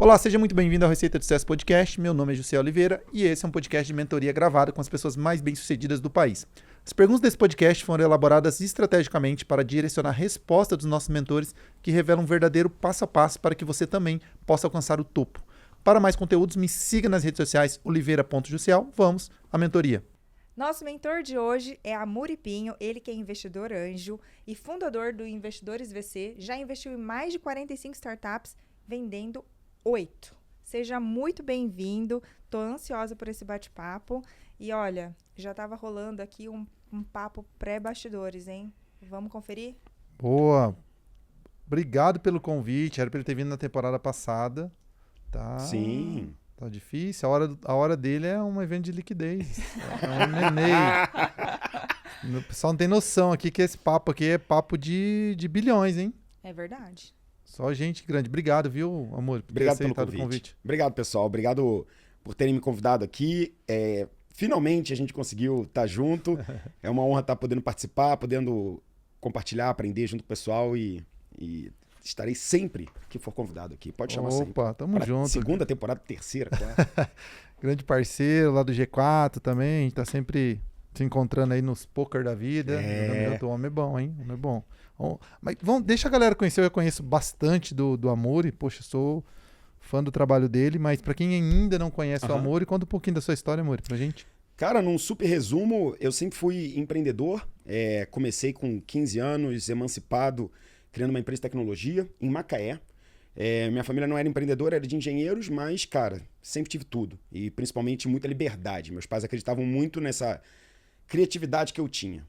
Olá, seja muito bem-vindo ao Receita de Sucesso Podcast. Meu nome é José Oliveira e esse é um podcast de mentoria gravado com as pessoas mais bem-sucedidas do país. As perguntas desse podcast foram elaboradas estrategicamente para direcionar a resposta dos nossos mentores que revelam um verdadeiro passo a passo para que você também possa alcançar o topo. Para mais conteúdos, me siga nas redes sociais oliveira.jucial. Vamos à mentoria. Nosso mentor de hoje é Amuri Pinho, ele que é investidor anjo e fundador do Investidores VC, já investiu em mais de 45 startups, vendendo 8. Seja muito bem-vindo, tô ansiosa por esse bate-papo e olha, já estava rolando aqui um papo pré-bastidores, hein? Vamos conferir? Boa! Obrigado pelo convite, era para ele ter vindo na temporada passada. Tá. Sim. Tá difícil. A hora dele é um evento de liquidez. É um M&A. O pessoal não tem noção aqui que esse papo aqui é papo de bilhões, hein? É verdade. Só gente grande. Obrigado, viu, amor, por Obrigado ter pelo aceitado o convite. Obrigado, pessoal. Obrigado por terem me convidado aqui. Finalmente a gente conseguiu estar junto. É uma honra estar podendo participar, podendo compartilhar, aprender junto com o pessoal e estarei sempre que for convidado aqui. Pode chamar sempre. Opa, tamo junto. Segunda temporada, terceira, quarta. Grande parceiro lá do G4 também. A gente tá sempre se encontrando aí nos poker da vida. O homem é bom, hein? O homem é bom. Mas deixa a galera conhecer. Eu conheço bastante do Amuri. Poxa, sou fã do trabalho dele. Mas pra quem ainda não conhece o Amuri, conta um pouquinho da sua história, Amuri, pra gente. Cara, num super resumo, eu sempre fui empreendedor. Comecei com 15 anos, emancipado, criando uma empresa de tecnologia em Macaé. Minha família não era empreendedora, era de engenheiros, mas, cara, sempre tive tudo. E principalmente muita liberdade. Meus pais acreditavam muito nessa criatividade que eu tinha.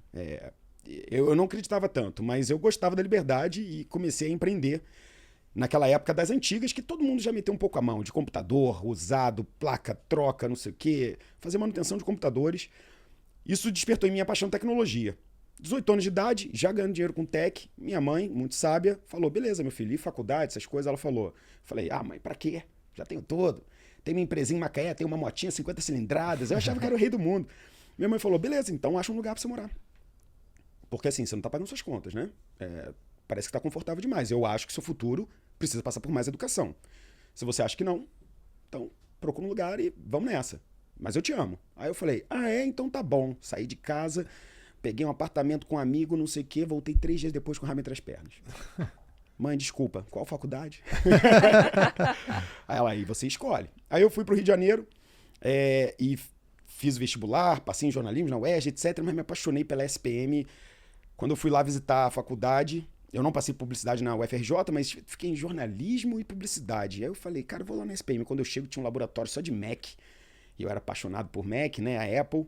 Eu não acreditava tanto, mas eu gostava da liberdade e comecei a empreender naquela época das antigas, que todo mundo já meteu um pouco a mão, de computador, usado, placa, troca, não sei o quê, fazer manutenção de computadores. Isso despertou em mim a paixão de tecnologia. 18 anos de idade, já ganhando dinheiro com tech, minha mãe, muito sábia, falou, beleza, meu filho, e faculdade, essas coisas? Ela falou. Falei, mãe, pra quê? Já tenho todo. Tem minha empresinha em Macaé, tem uma motinha 50 cilindradas, eu achava que era o rei do mundo. Minha mãe falou, beleza, então acha um lugar pra você morar. Porque assim, você não tá pagando suas contas, né? Parece que tá confortável demais. Eu acho que seu futuro precisa passar por mais educação. Se você acha que não, então procura um lugar e vamos nessa. Mas eu te amo. Aí eu falei, então tá bom. Saí de casa, peguei um apartamento com um amigo, não sei o quê, voltei 3 dias depois com o rabo entre as pernas. Mãe, desculpa, qual faculdade? Aí você escolhe. Aí eu fui pro Rio de Janeiro e fiz o vestibular, passei em jornalismo na UERJ, etc. Mas me apaixonei pela SPM. Quando eu fui lá visitar a faculdade, eu não passei publicidade na UFRJ, mas fiquei em jornalismo e publicidade. Aí eu falei, cara, eu vou lá na SPM. Quando eu chego, tinha um laboratório só de Mac. E eu era apaixonado por Mac, né? A Apple.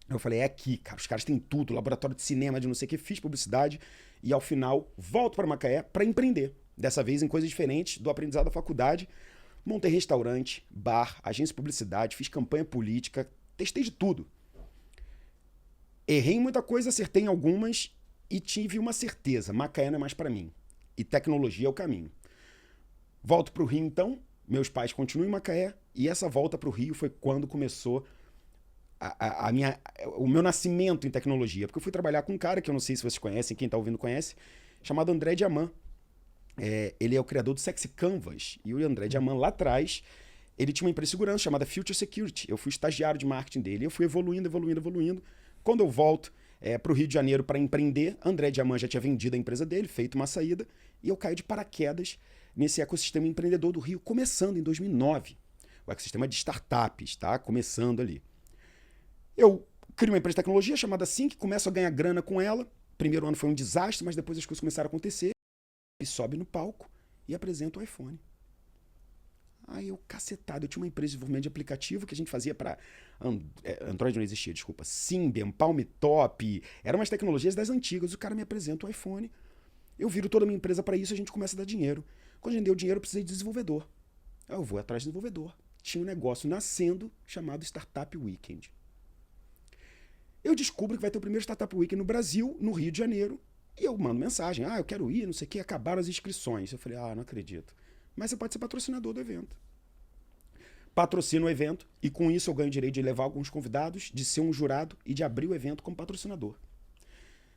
Eu falei, é aqui, cara. Os caras têm tudo. Laboratório de cinema, de não sei o que. Fiz publicidade. E ao final, volto para Macaé para empreender. Dessa vez em coisas diferentes do aprendizado da faculdade. Montei restaurante, bar, agência de publicidade. Fiz campanha política. Testei de tudo. Errei em muita coisa, acertei em algumas. E tive uma certeza, Macaé não é mais para mim. E tecnologia é o caminho. Volto para o Rio, então. Meus pais continuam em Macaé. E essa volta para o Rio foi quando começou o meu nascimento em tecnologia. Porque eu fui trabalhar com um cara que eu não sei se vocês conhecem, quem está ouvindo conhece, chamado André Diamant. Ele é o criador do Sexy Canvas. E o André Diamant, lá atrás, ele tinha uma empresa de segurança chamada Future Security. Eu fui estagiário de marketing dele. Eu fui evoluindo. Quando eu volto para o Rio de Janeiro para empreender, André Diamant já tinha vendido a empresa dele, feito uma saída, e eu caio de paraquedas nesse ecossistema empreendedor do Rio, começando em 2009. O ecossistema de startups, tá? Começando ali. Eu crio uma empresa de tecnologia chamada Sync, começo a ganhar grana com ela. Primeiro ano foi um desastre, mas depois as coisas começaram a acontecer. E sobe no palco e apresenta o iPhone. Aí eu, cacetado, eu tinha uma empresa de desenvolvimento de aplicativo que a gente fazia para Android não existia, desculpa, Symbian, Palm Top, eram umas tecnologias das antigas. O cara me apresenta o iPhone, eu viro toda a minha empresa para isso, a gente começa a dar dinheiro. Quando a gente deu dinheiro, eu precisei de desenvolvedor. Aí eu vou atrás de desenvolvedor. Tinha um negócio nascendo chamado Startup Weekend. Eu descubro que vai ter o primeiro Startup Weekend no Brasil, no Rio de Janeiro, e eu mando mensagem, eu quero ir, não sei o que, acabaram as inscrições. Eu falei, não acredito. Mas você pode ser patrocinador do evento. Patrocino o evento e com isso eu ganho o direito de levar alguns convidados, de ser um jurado e de abrir o evento como patrocinador.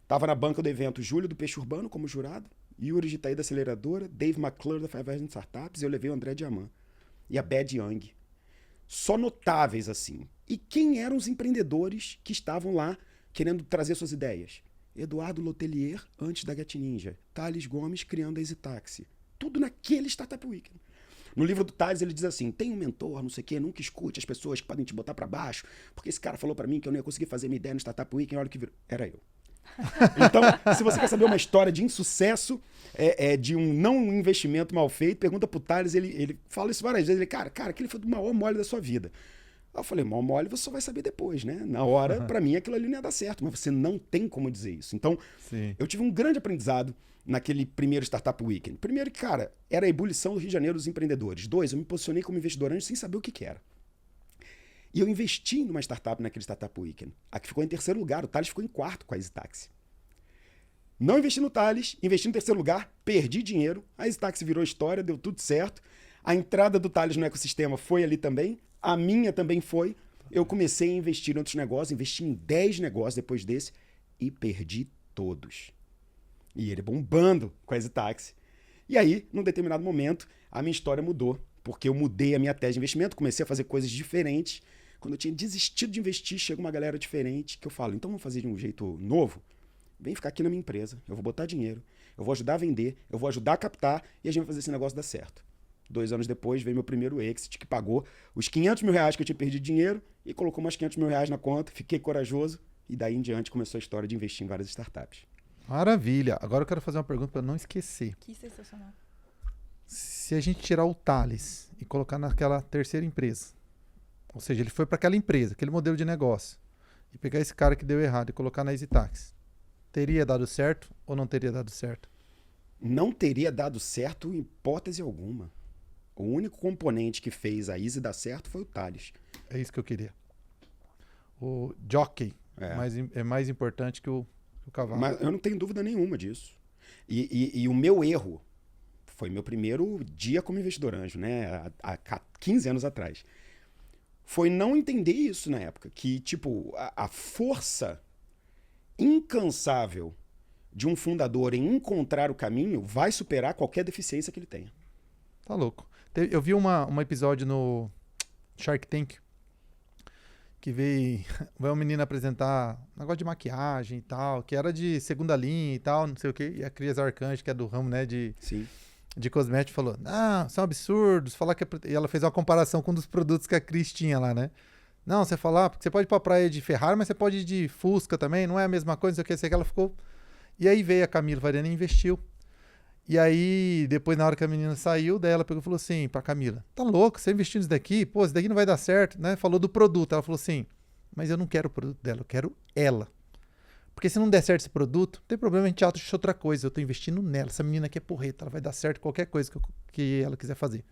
Tava na banca do evento Júlio do Peixe Urbano como jurado, Yuri de Itaí da Aceleradora, Dave McClure da 500 Startups e eu levei o André Diamant. e a Bad Young. Só notáveis assim. E quem eram os empreendedores que estavam lá querendo trazer suas ideias? Eduardo Lotelier, antes da Get Ninja. Thales Gomes criando a Easy Taxi. Tudo naquele Startup Weekend. No livro do Thales ele diz assim, tem um mentor, não sei o quê, nunca escute as pessoas que podem te botar pra baixo, porque esse cara falou pra mim que eu não ia conseguir fazer minha ideia no Startup Weekend, olha o que virou. Era eu. Então, se você quer saber uma história de insucesso, de um não investimento mal feito, pergunta pro Thales, ele fala isso várias vezes, ele, cara, aquele foi o maior mole da sua vida. Aí eu falei, maior mole você só vai saber depois, né? Na hora, pra mim, aquilo ali não ia dar certo, mas você não tem como dizer isso. Então, Sim. eu tive um grande aprendizado naquele primeiro Startup Weekend. Primeiro que, cara, era a ebulição do Rio de Janeiro dos empreendedores. 2, eu me posicionei como investidor anjo sem saber o que era. E eu investi numa startup naquele Startup Weekend. A que ficou em terceiro lugar, o Thales ficou em quarto com a Easy Taxi. Não investi no Thales, investi no terceiro lugar, perdi dinheiro, a Easy Taxi virou história, deu tudo certo. A entrada do Thales no ecossistema foi ali também, a minha também foi. Eu comecei a investir em outros negócios, investi em 10 negócios depois desse e perdi todos. E ele bombando com a Easy Taxi. E aí, num determinado momento, a minha história mudou, porque eu mudei a minha tese de investimento, comecei a fazer coisas diferentes. Quando eu tinha desistido de investir, chega uma galera diferente que eu falo, então vamos fazer de um jeito novo? Vem ficar aqui na minha empresa, eu vou botar dinheiro, eu vou ajudar a vender, eu vou ajudar a captar e a gente vai fazer esse negócio dar certo. 2 anos depois veio meu primeiro exit, que pagou os 500 mil reais que eu tinha perdido dinheiro e colocou mais 500 mil reais na conta, fiquei corajoso e daí em diante começou a história de investir em várias startups. Maravilha. Agora eu quero fazer uma pergunta para não esquecer. Que sensacional. Se a gente tirar o Thales e colocar naquela terceira empresa, ou seja, ele foi para aquela empresa, aquele modelo de negócio, e pegar esse cara que deu errado e colocar na Easy Taxi, teria dado certo ou não teria dado certo? Não teria dado certo em hipótese alguma. O único componente que fez a Easy dar certo foi o Thales. É isso que eu queria. O jockey é mais importante que o cavalo. Mas eu não tenho dúvida nenhuma disso. E o meu erro foi meu primeiro dia como investidor anjo, né? Há 15 anos atrás. Foi não entender isso na época. Que, tipo, a força incansável de um fundador em encontrar o caminho vai superar qualquer deficiência que ele tenha. Tá louco. Eu vi um episódio no Shark Tank que vai uma menina apresentar um negócio de maquiagem e tal, que era de segunda linha e tal, não sei o quê, e a Cris Arcanjo, que é do ramo, né, Sim. de cosmético, falou, são absurdos, falar que e ela fez uma comparação com um dos produtos que a Cris tinha lá, né? Não, você falar, porque você pode ir pra praia de Ferrari, mas você pode ir de Fusca também, não é a mesma coisa, não sei o que, ela ficou... E aí veio a Camila Varena e investiu. E aí, depois, na hora que a menina saiu, daí ela pegou e falou assim pra Camila, tá louco, você investiu nisso daqui? Pô, isso daqui não vai dar certo, né? Falou do produto. Ela falou assim, mas eu não quero o produto dela, eu quero ela. Porque se não der certo esse produto, não tem problema, a gente acha outra coisa. Eu tô investindo nela. Essa menina aqui é porreta, ela vai dar certo qualquer coisa que ela quiser fazer.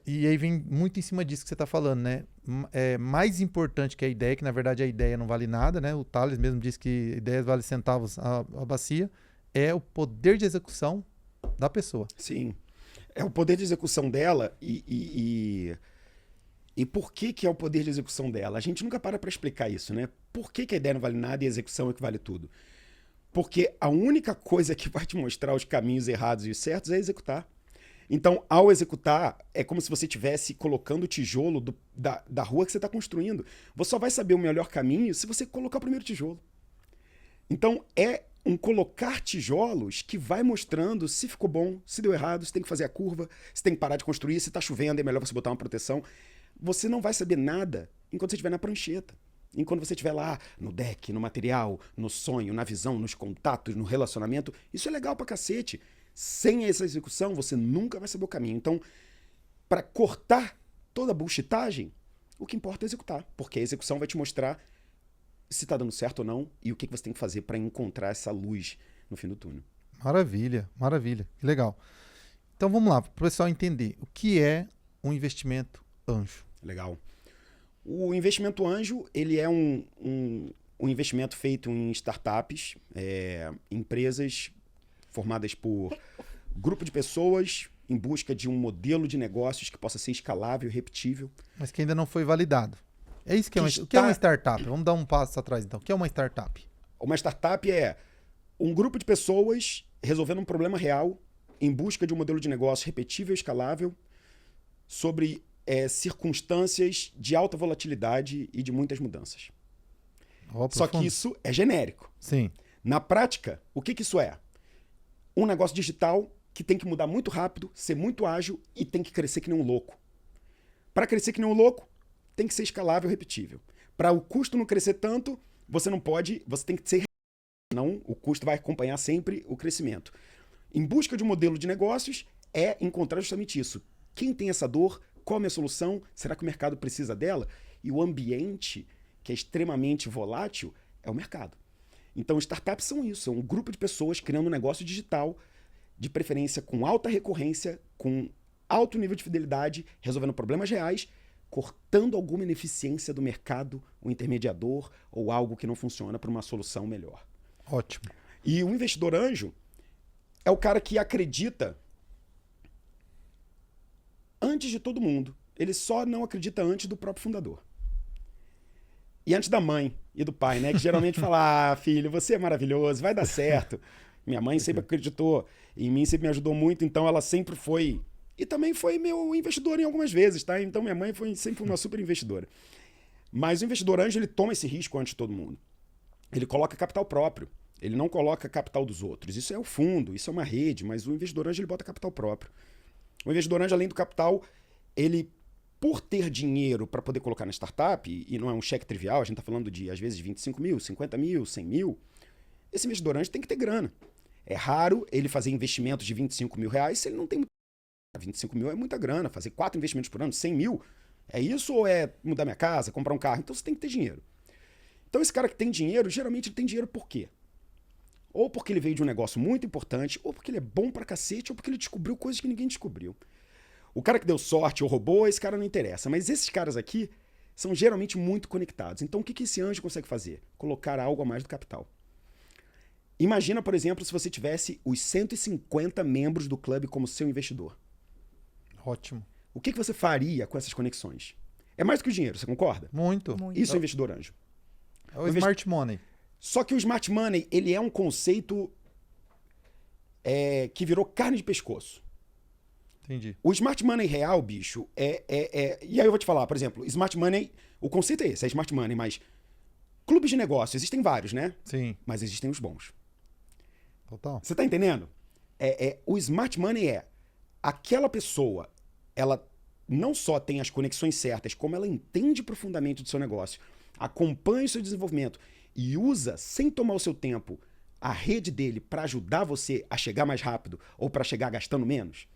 E aí vem muito em cima disso que você tá falando, né? É mais importante que a ideia, que na verdade a ideia não vale nada, né? O Thales mesmo disse que ideias valem centavos a bacia. É o poder de execução da pessoa. Sim. É o poder de execução dela e por que é o poder de execução dela? A gente nunca para explicar isso, né? Por que a ideia não vale nada e a execução é que vale tudo? Porque a única coisa que vai te mostrar os caminhos errados e os certos é executar. Então, ao executar, é como se você estivesse colocando o tijolo da rua que você está construindo. Você só vai saber o melhor caminho se você colocar o primeiro tijolo. Então, é um colocar tijolos que vai mostrando se ficou bom, se deu errado, se tem que fazer a curva, se tem que parar de construir, se está chovendo, é melhor você botar uma proteção. Você não vai saber nada enquanto você estiver na prancheta. Enquanto você estiver lá no deck, no material, no sonho, na visão, nos contatos, no relacionamento, isso é legal pra cacete. Sem essa execução, você nunca vai saber o caminho. Então, para cortar toda a bullshitagem, o que importa é executar. Porque a execução vai te mostrar se está dando certo ou não e o que você tem que fazer para encontrar essa luz no fim do túnel. Maravilha, maravilha. Que legal. Então, vamos lá, para o pessoal entender. O que é um investimento anjo? Legal. O investimento anjo, ele é um investimento feito em startups, empresas formadas por grupo de pessoas em busca de um modelo de negócios que possa ser escalável e repetível. Mas que ainda não foi validado. É isso que é o que é uma startup? Vamos dar um passo atrás, então. O que é uma startup? Uma startup é um grupo de pessoas resolvendo um problema real em busca de um modelo de negócio repetível e escalável sobre circunstâncias de alta volatilidade e de muitas mudanças. Só que isso é genérico. Sim. Na prática, o que isso é? Um negócio digital que tem que mudar muito rápido, ser muito ágil e tem que crescer que nem um louco. Para crescer que nem um louco, tem que ser escalável e repetível. Para o custo não crescer tanto, você tem que ser... Não, o custo vai acompanhar sempre o crescimento. Em busca de um modelo de negócios, é encontrar justamente isso. Quem tem essa dor? Qual é a minha solução? Será que o mercado precisa dela? E o ambiente, que é extremamente volátil, é o mercado. Então, startups são isso. São um grupo de pessoas criando um negócio digital, de preferência com alta recorrência, com alto nível de fidelidade, resolvendo problemas reais, cortando alguma ineficiência do mercado, um intermediador ou algo que não funciona para uma solução melhor. Ótimo. E o investidor anjo é o cara que acredita antes de todo mundo. Ele só não acredita antes do próprio fundador. E antes da mãe e do pai, né? Que geralmente fala, filho, você é maravilhoso, vai dar certo. Minha mãe sempre acreditou em mim, sempre me ajudou muito, então ela sempre foi... E também foi meu investidor em algumas vezes, tá? Então minha mãe sempre foi uma super investidora. Mas o investidor anjo, ele toma esse risco antes de todo mundo. Ele coloca capital próprio. Ele não coloca capital dos outros. Isso é o fundo, isso é uma rede, mas o investidor anjo, ele bota capital próprio. O investidor anjo, além do capital, ele, por ter dinheiro para poder colocar na startup, e não é um cheque trivial, a gente está falando de, às vezes, 25 mil, 50 mil, 100 mil, esse investidor anjo tem que ter grana. É raro ele fazer investimentos de 25 mil reais se ele não tem... 25 mil é muita grana. Fazer 4 investimentos por ano, 100 mil, é isso ou é mudar minha casa, comprar um carro? Então você tem que ter dinheiro. Então esse cara que tem dinheiro, geralmente ele tem dinheiro por quê? Ou porque ele veio de um negócio muito importante, ou porque ele é bom pra cacete, ou porque ele descobriu coisas que ninguém descobriu. O cara que deu sorte ou roubou, esse cara não interessa. Mas esses caras aqui são geralmente muito conectados. Então o que esse anjo consegue fazer? Colocar algo a mais do capital. Imagina, por exemplo, se você tivesse os 150 membros do clube como seu investidor. Ótimo. O que você faria com essas conexões? É mais do que o dinheiro, você concorda? Muito. Isso é investidor anjo. É o smart money. Só que o smart money, ele é um conceito que virou carne de pescoço. Entendi. O smart money real, bicho, E aí eu vou te falar, por exemplo, smart money, o conceito é esse, é smart money, mas clubes de negócio, existem vários, né? Sim. Mas existem os bons. Total. Você tá entendendo? O smart money aquela pessoa, ela não só tem as conexões certas, como ela entende profundamente do seu negócio, acompanha o seu desenvolvimento e usa, sem tomar o seu tempo, a rede dele para ajudar você a chegar mais rápido ou para chegar gastando menos.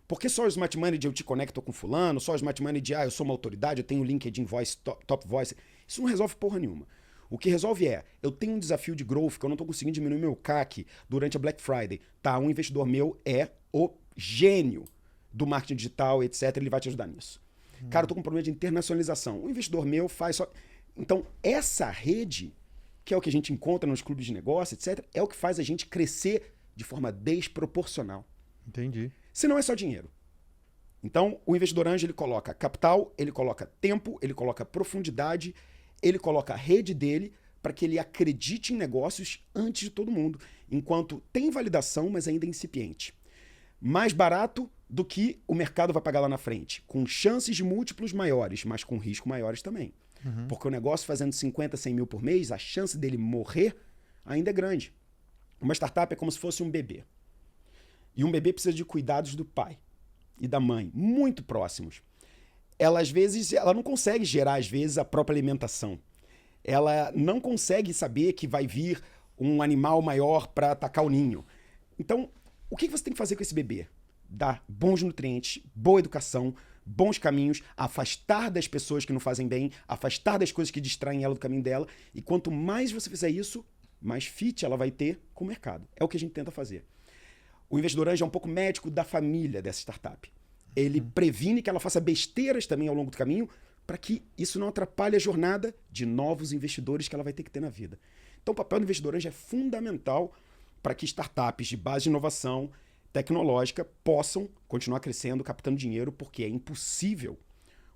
Porque só o smart money de eu te conecto com fulano, só o smart money de eu sou uma autoridade, eu tenho LinkedIn Voice, Top Voice, isso não resolve porra nenhuma. O que resolve eu tenho um desafio de growth que eu não estou conseguindo diminuir meu CAC durante a Black Friday. Tá, um investidor meu é o gênio do marketing digital, etc. Ele vai te ajudar nisso. Cara, eu tô com um problema de internacionalização. O investidor meu faz só... Então, essa rede, que é o que a gente encontra nos clubes de negócio, etc., é o que faz a gente crescer de forma desproporcional. Entendi. Se não é só dinheiro. Então, o investidor anjo, ele coloca capital, ele coloca tempo, ele coloca profundidade, ele coloca a rede dele para que ele acredite em negócios antes de todo mundo, enquanto tem validação, mas ainda é incipiente. Mais barato do que o mercado vai pagar lá na frente, com chances de múltiplos maiores, mas com risco maiores também. Uhum. Porque o negócio fazendo 50, 100 mil por mês, a chance dele morrer ainda é grande. Uma startup é como se fosse um bebê. E um bebê precisa de cuidados do pai e da mãe, muito próximos. Ela, às vezes, ela não consegue gerar, às vezes, a própria alimentação. Ela não consegue saber que vai vir um animal maior para atacar o ninho. Então, o que você tem que fazer com esse bebê? Dar bons nutrientes, boa educação, bons caminhos, afastar das pessoas que não fazem bem, afastar das coisas que distraem ela do caminho dela. E quanto mais você fizer isso, mais fit ela vai ter com o mercado. É o que a gente tenta fazer. O investidor anjo é um pouco médico da família dessa startup. Ele previne que ela faça besteiras também ao longo do caminho para que isso não atrapalhe a jornada de novos investidores que ela vai ter que ter na vida. Então o papel do investidor anjo é fundamental para que startups de base de inovação tecnológica possam continuar crescendo, captando dinheiro, porque é impossível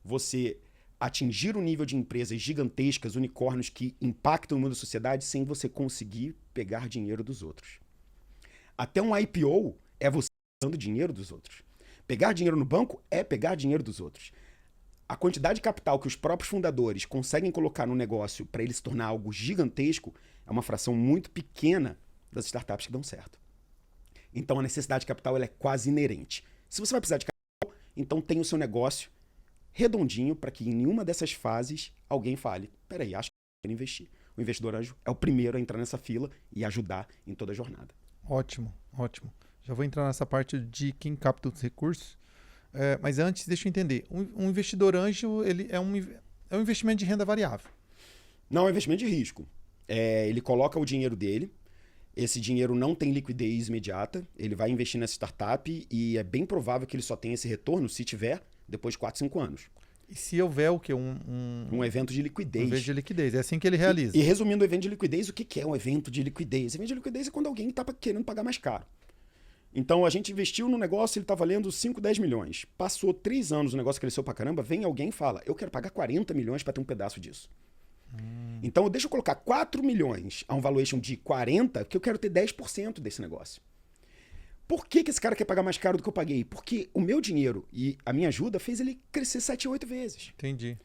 você atingir um nível de empresas gigantescas, unicórnios que impactam o mundo da sociedade sem você conseguir pegar dinheiro dos outros. Até um IPO é você dando dinheiro dos outros. Pegar dinheiro no banco é pegar dinheiro dos outros. A quantidade de capital que os próprios fundadores conseguem colocar no negócio para ele se tornar algo gigantesco é uma fração muito pequena das startups que dão certo. Então a necessidade de capital ela é quase inerente. Se você vai precisar de capital, então tem o seu negócio redondinho para que em nenhuma dessas fases alguém fale, peraí, acho que eu quero investir. O investidor anjo é o primeiro a entrar nessa fila e ajudar em toda a jornada. Ótimo, ótimo. Já vou entrar nessa parte de quem capta os recursos. Mas antes, deixa eu entender. Um investidor anjo ele é um investimento de renda variável. Não é um investimento de risco. Ele coloca o dinheiro dele, esse dinheiro não tem liquidez imediata, ele vai investir nessa startup e é bem provável que ele só tenha esse retorno, se tiver, depois de 4, 5 anos. E se houver o quê? Um evento de liquidez. Um evento de liquidez, é assim que ele realiza. E resumindo o evento de liquidez, o que é um evento de liquidez? Evento de liquidez é quando alguém está querendo pagar mais caro. Então a gente investiu no negócio, ele está valendo 5, 10 milhões. Passou 3 anos, o negócio cresceu pra caramba, vem alguém e fala, eu quero pagar 40 milhões para ter um pedaço disso. Então deixa eu colocar 4 milhões a um valuation de 40, que eu quero ter 10% desse negócio. Por que esse cara quer pagar mais caro do que eu paguei? Porque o meu dinheiro e a minha ajuda fez ele crescer 7, 8 vezes. Entendi.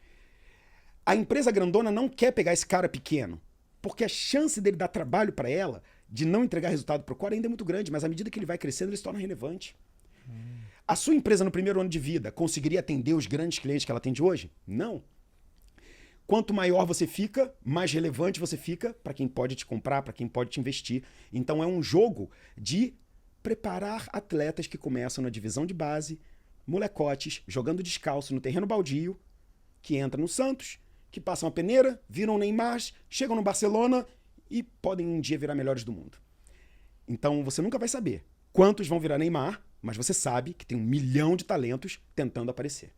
A empresa grandona não quer pegar esse cara pequeno, porque a chance dele dar trabalho para ela, de não entregar resultado para o core ainda é muito grande, mas à medida que ele vai crescendo, ele se torna relevante. A sua empresa no primeiro ano de vida conseguiria atender os grandes clientes que ela atende hoje? Não. Quanto maior você fica, mais relevante você fica para quem pode te comprar, para quem pode te investir. Então é um jogo de preparar atletas que começam na divisão de base, molecotes, jogando descalço no terreno baldio, que entram no Santos, que passam a peneira, viram o Neymar, chegam no Barcelona e podem um dia virar melhores do mundo. Então você nunca vai saber quantos vão virar Neymar, mas você sabe que tem 1 milhão de talentos tentando aparecer.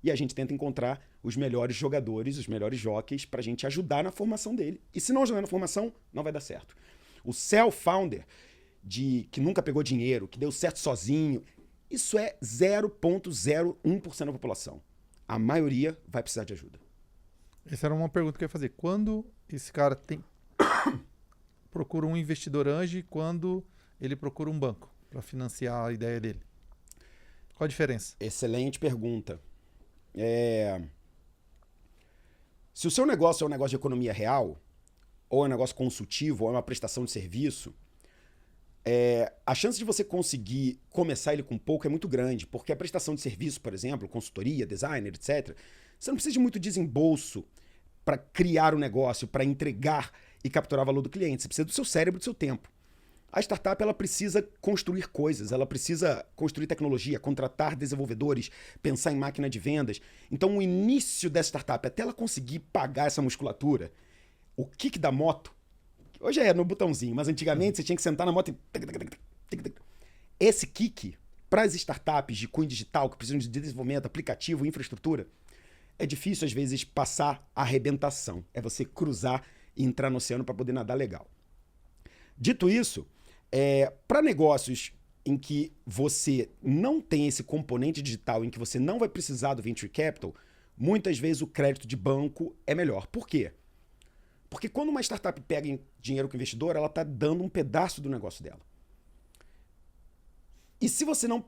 E a gente tenta encontrar os melhores jogadores, os melhores jockeys para a gente ajudar na formação dele. E se não ajudar na formação, não vai dar certo. O self-founder, que nunca pegou dinheiro, que deu certo sozinho, isso é 0,01% da população. A maioria vai precisar de ajuda. Essa era uma pergunta que eu ia fazer. Quando esse cara procura um investidor anjo e quando ele procura um banco para financiar a ideia dele? Qual a diferença? Excelente pergunta. Se o seu negócio é um negócio de economia real, ou é um negócio consultivo, ou é uma prestação de serviço, a chance de você conseguir começar ele com pouco é muito grande, porque a prestação de serviço, por exemplo, consultoria, designer, etc., você não precisa de muito desembolso para criar o negócio, para entregar e capturar o valor do cliente. Você precisa do seu cérebro, do seu tempo. A startup ela precisa construir coisas, ela precisa construir tecnologia, contratar desenvolvedores, pensar em máquina de vendas. Então, o início dessa startup, até ela conseguir pagar essa musculatura, o kick da moto, hoje é no botãozinho, mas antigamente você tinha que sentar na moto e... Esse kick, para as startups de cunho digital, que precisam de desenvolvimento, aplicativo, infraestrutura, é difícil às vezes passar a arrebentação. É você cruzar e entrar no oceano para poder nadar legal. Dito isso, para negócios em que você não tem esse componente digital, em que você não vai precisar do venture capital, muitas vezes o crédito de banco é melhor. Por quê? Porque quando uma startup pega dinheiro com o investidor, ela está dando um pedaço do negócio dela. E se você não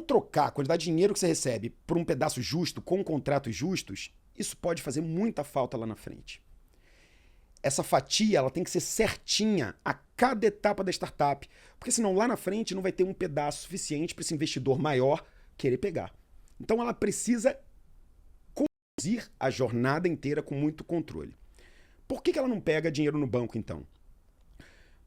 trocar a quantidade de dinheiro que você recebe por um pedaço justo, com contratos justos, isso pode fazer muita falta lá na frente. Essa fatia ela tem que ser certinha a cada etapa da startup, porque senão lá na frente não vai ter um pedaço suficiente para esse investidor maior querer pegar. Então ela precisa conduzir a jornada inteira com muito controle. Por que ela não pega dinheiro no banco, então?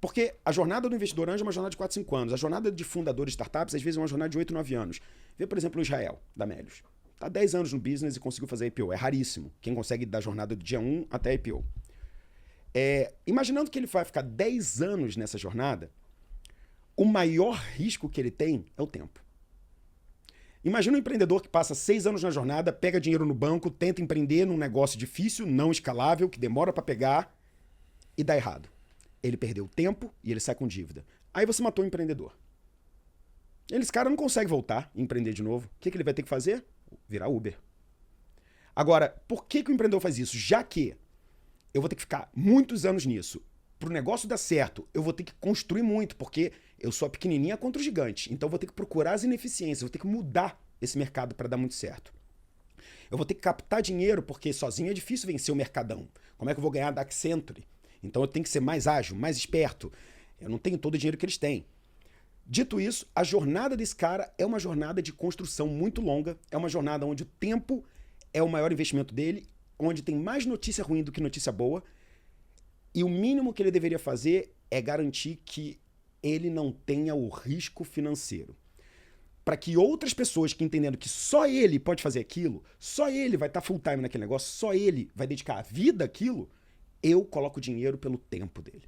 Porque a jornada do investidor anjo é uma jornada de 4, 5 anos. A jornada de fundadores de startups, às vezes, é uma jornada de 8, 9 anos. Vê, por exemplo, o Israel, da Melius. Está há 10 anos no business e conseguiu fazer IPO. É raríssimo quem consegue dar jornada do dia 1 até a IPO. Imaginando que ele vai ficar 10 anos nessa jornada, o maior risco que ele tem é o tempo. Imagina um empreendedor que passa 6 anos na jornada, pega dinheiro no banco, tenta empreender num negócio difícil, não escalável, que demora para pegar e dá errado. Ele perdeu tempo e ele sai com dívida. Aí você matou o empreendedor. Esse cara não consegue voltar e empreender de novo. O que ele vai ter que fazer? Virar Uber. Agora, por que o empreendedor faz isso? Já que eu vou ter que ficar muitos anos nisso. pro negócio dar certo, eu vou ter que construir muito, porque eu sou a pequenininha contra o gigante. Então eu vou ter que procurar as ineficiências, eu vou ter que mudar esse mercado para dar muito certo. Eu vou ter que captar dinheiro, porque sozinho é difícil vencer o mercadão. Como é que eu vou ganhar da Accenture? Então eu tenho que ser mais ágil, mais esperto. Eu não tenho todo o dinheiro que eles têm. Dito isso, a jornada desse cara é uma jornada de construção muito longa, é uma jornada onde o tempo é o maior investimento dele, onde tem mais notícia ruim do que notícia boa, e o mínimo que ele deveria fazer é garantir que ele não tenha o risco financeiro. Para que outras pessoas que entendendo que só ele pode fazer aquilo, só ele vai estar full time naquele negócio, só ele vai dedicar a vida àquilo, eu coloco dinheiro pelo tempo dele.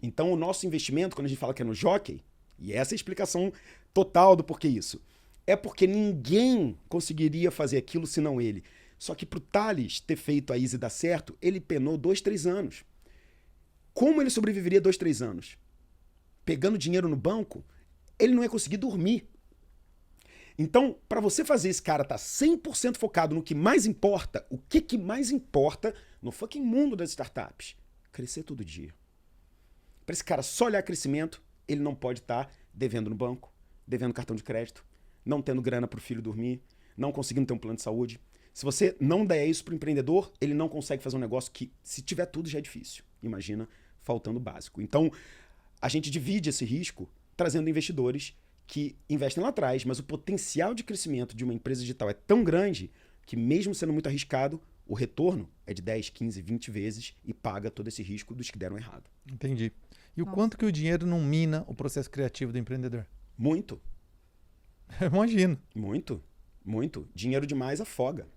Então o nosso investimento, quando a gente fala que é no jockey, e essa é a explicação total do porquê isso, é porque ninguém conseguiria fazer aquilo senão ele. Só que pro Thales ter feito a Easy dar certo, ele penou 2, 3 anos. Como ele sobreviveria 2, 3 anos? Pegando dinheiro no banco, ele não ia conseguir dormir. Então, para você fazer esse cara estar 100% focado no que mais importa, o que mais importa no fucking mundo das startups? Crescer todo dia. Para esse cara só olhar crescimento, ele não pode estar devendo no banco, devendo cartão de crédito, não tendo grana para o filho dormir, não conseguindo ter um plano de saúde. Se você não der isso para o empreendedor, ele não consegue fazer um negócio que, se tiver tudo, já é difícil. Imagina faltando o básico. Então, a gente divide esse risco trazendo investidores que investem lá atrás, mas o potencial de crescimento de uma empresa digital é tão grande que, mesmo sendo muito arriscado, o retorno é de 10, 15, 20 vezes e paga todo esse risco dos que deram errado. Entendi. E o quanto que o dinheiro não mina o processo criativo do empreendedor? Muito. Eu imagino. Muito. Muito. Dinheiro demais afoga.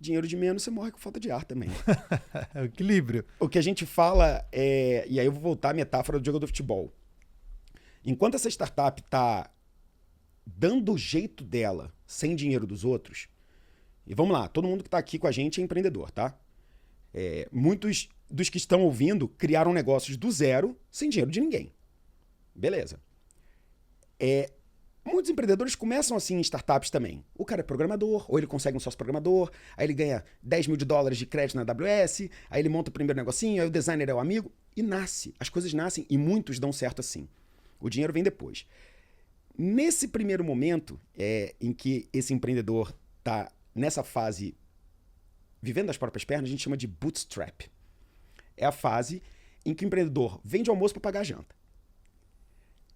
Dinheiro de menos, você morre com falta de ar também. É o equilíbrio. O que a gente fala é... E aí eu vou voltar à metáfora do jogo do futebol. Enquanto essa startup está dando o jeito dela sem dinheiro dos outros... E vamos lá, todo mundo que está aqui com a gente é empreendedor, tá? Muitos dos que estão ouvindo criaram negócios do zero sem dinheiro de ninguém. Beleza. Muitos empreendedores começam assim em startups também. O cara é programador, ou ele consegue um sócio programador, aí ele ganha 10 mil dólares de crédito na AWS, aí ele monta o primeiro negocinho, aí o designer é o amigo, e nasce. As coisas nascem e muitos dão certo assim. O dinheiro vem depois. Nesse primeiro momento em que esse empreendedor está nessa fase vivendo das próprias pernas, a gente chama de bootstrap. É a fase em que o empreendedor vende almoço para pagar a janta.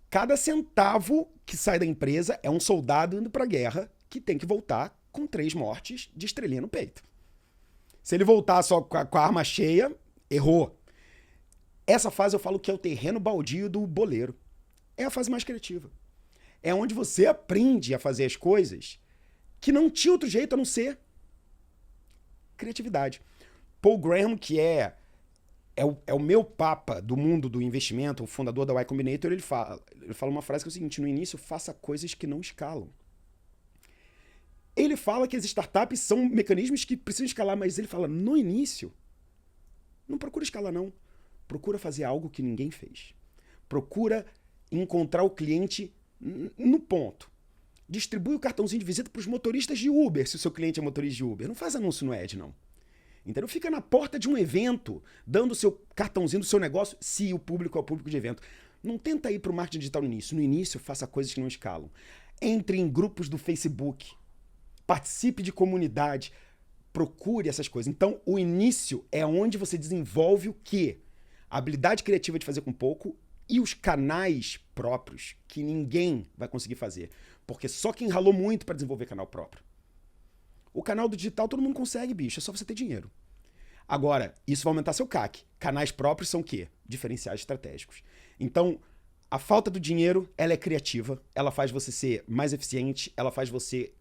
Cada centavo que sai da empresa é um soldado indo para a guerra que tem que voltar com 3 mortes de estrelinha no peito. Se ele voltar só com a arma cheia, errou. Essa fase eu falo que é o terreno baldio do boleiro. É a fase mais criativa. É onde você aprende a fazer as coisas que não tinha outro jeito a não ser criatividade. Paul Graham, que é o meu papa do mundo do investimento, o fundador da Y Combinator, ele fala uma frase que é o seguinte: no início, faça coisas que não escalam. Ele fala que as startups são mecanismos que precisam escalar, mas ele fala, no início, não procura escalar não. Procura fazer algo que ninguém fez. Procura encontrar o cliente no ponto. Distribui o cartãozinho de visita para os motoristas de Uber, se o seu cliente é motorista de Uber. Não faz anúncio no Ad, não. Entendeu? Fica na porta de um evento, dando o seu cartãozinho do seu negócio, se o público é o público de evento. Não tenta ir para o marketing digital no início. No início, faça coisas que não escalam. Entre em grupos do Facebook. Participe de comunidade. Procure essas coisas. Então, o início é onde você desenvolve o quê? A habilidade criativa de fazer com pouco e os canais próprios que ninguém vai conseguir fazer. Porque só quem ralou muito para desenvolver canal próprio. O canal do digital todo mundo consegue, bicho. É só você ter dinheiro. Agora, isso vai aumentar seu CAC. Canais próprios são o quê? Diferenciais estratégicos. Então, a falta do dinheiro, ela é criativa. Ela faz você ser mais eficiente. Ela faz você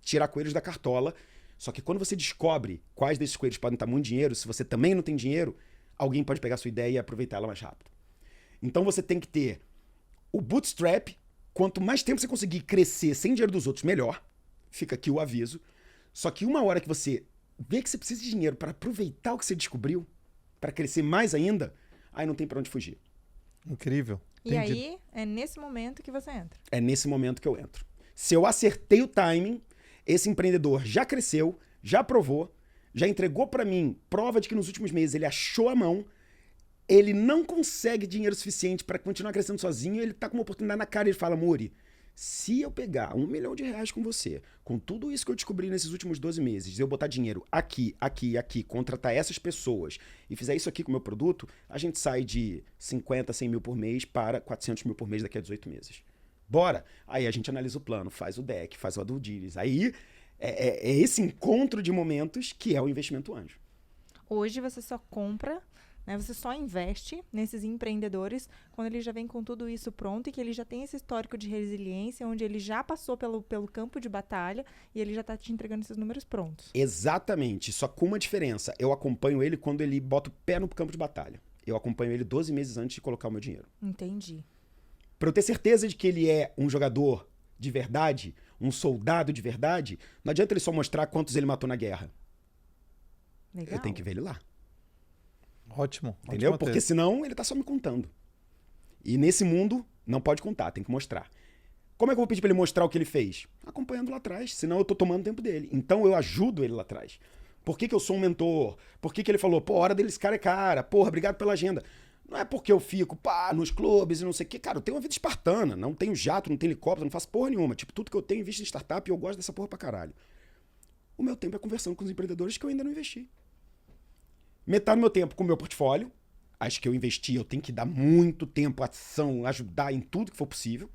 tirar coelhos da cartola. Só que quando você descobre quais desses coelhos podem estar muito dinheiro, se você também não tem dinheiro, alguém pode pegar a sua ideia e aproveitar ela mais rápido. Então você tem que ter o bootstrap. Quanto mais tempo você conseguir crescer sem dinheiro dos outros, melhor. Fica aqui o aviso. Só que uma hora que você vê que você precisa de dinheiro para aproveitar o que você descobriu, para crescer mais ainda, aí não tem para onde fugir. Incrível. E aí, é nesse momento que você entra. É nesse momento que eu entro. Se eu acertei o timing, esse empreendedor já cresceu, já provou, já entregou para mim prova de que nos últimos meses ele achou a mão, ele não consegue dinheiro suficiente para continuar crescendo sozinho, ele tá com uma oportunidade na cara e ele fala, Muri, se eu pegar R$1 milhão com você, com tudo isso que eu descobri nesses últimos 12 meses, eu botar dinheiro aqui, contratar essas pessoas e fizer isso aqui com o meu produto, a gente sai de 50, 100 mil por mês para 400 mil por mês daqui a 18 meses. Bora! Aí a gente analisa o plano, faz o deck, faz o due diligence. Aí é esse encontro de momentos que é o investimento anjo. Hoje você só compra, né? Você só investe nesses empreendedores quando ele já vem com tudo isso pronto e que ele já tem esse histórico de resiliência, onde ele já passou pelo campo de batalha e ele já está te entregando esses números prontos. Exatamente, só com uma diferença. Eu acompanho ele quando ele bota o pé no campo de batalha. Eu acompanho ele 12 meses antes de colocar o meu dinheiro. Entendi. Para eu ter certeza de que ele é um jogador de verdade, um soldado de verdade, não adianta ele só mostrar quantos ele matou na guerra. Legal. Eu tenho que ver ele lá. Ótimo. Entendeu? Ótimo Porque texto. senão ele tá só me contando. E nesse mundo, não pode contar, tem que mostrar. Como é que eu vou pedir pra ele mostrar o que ele fez? Acompanhando lá atrás, senão eu tô tomando tempo dele. Então eu ajudo ele lá atrás. Por que eu sou um mentor? Por que ele falou, pô, a hora dele, esse cara é cara, porra, obrigado pela agenda. Não é porque eu fico, nos clubes e não sei o quê. Cara, eu tenho uma vida espartana, não tenho jato, não tenho helicóptero, não faço porra nenhuma. Tipo, tudo que eu tenho eu invisto em startup e eu gosto dessa porra pra caralho. O meu tempo é conversando com os empreendedores que eu ainda não investi. Metade do meu tempo com o meu portfólio. Acho que eu investi, eu tenho que dar muito tempo, ação, ajudar em tudo que for possível.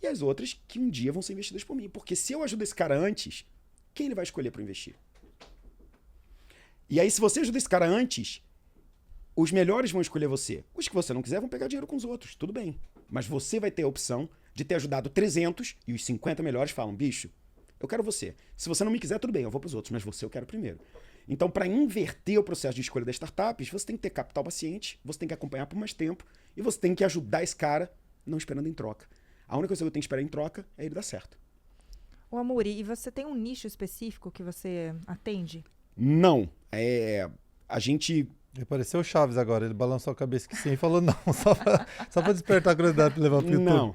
E as outras que um dia vão ser investidas por mim. Porque se eu ajudo esse cara antes, quem ele vai escolher para investir? E aí, se você ajuda esse cara antes, os melhores vão escolher você. Os que você não quiser vão pegar dinheiro com os outros, tudo bem. Mas você vai ter a opção de ter ajudado 300 e os 50 melhores falam, bicho, eu quero você. Se você não me quiser, tudo bem, eu vou para os outros, mas você eu quero primeiro. Então, para inverter o processo de escolha das startups, você tem que ter capital paciente, você tem que acompanhar por mais tempo e você tem que ajudar esse cara não esperando em troca. A única coisa que eu tenho que esperar em troca é ele dar certo. Ô, Amuri, e você tem um nicho específico que você atende? Não. A gente... Ele pareceu o Chaves agora, ele balançou a cabeça que sim e falou não, só pra despertar a curiosidade pra levar pro YouTube. Não.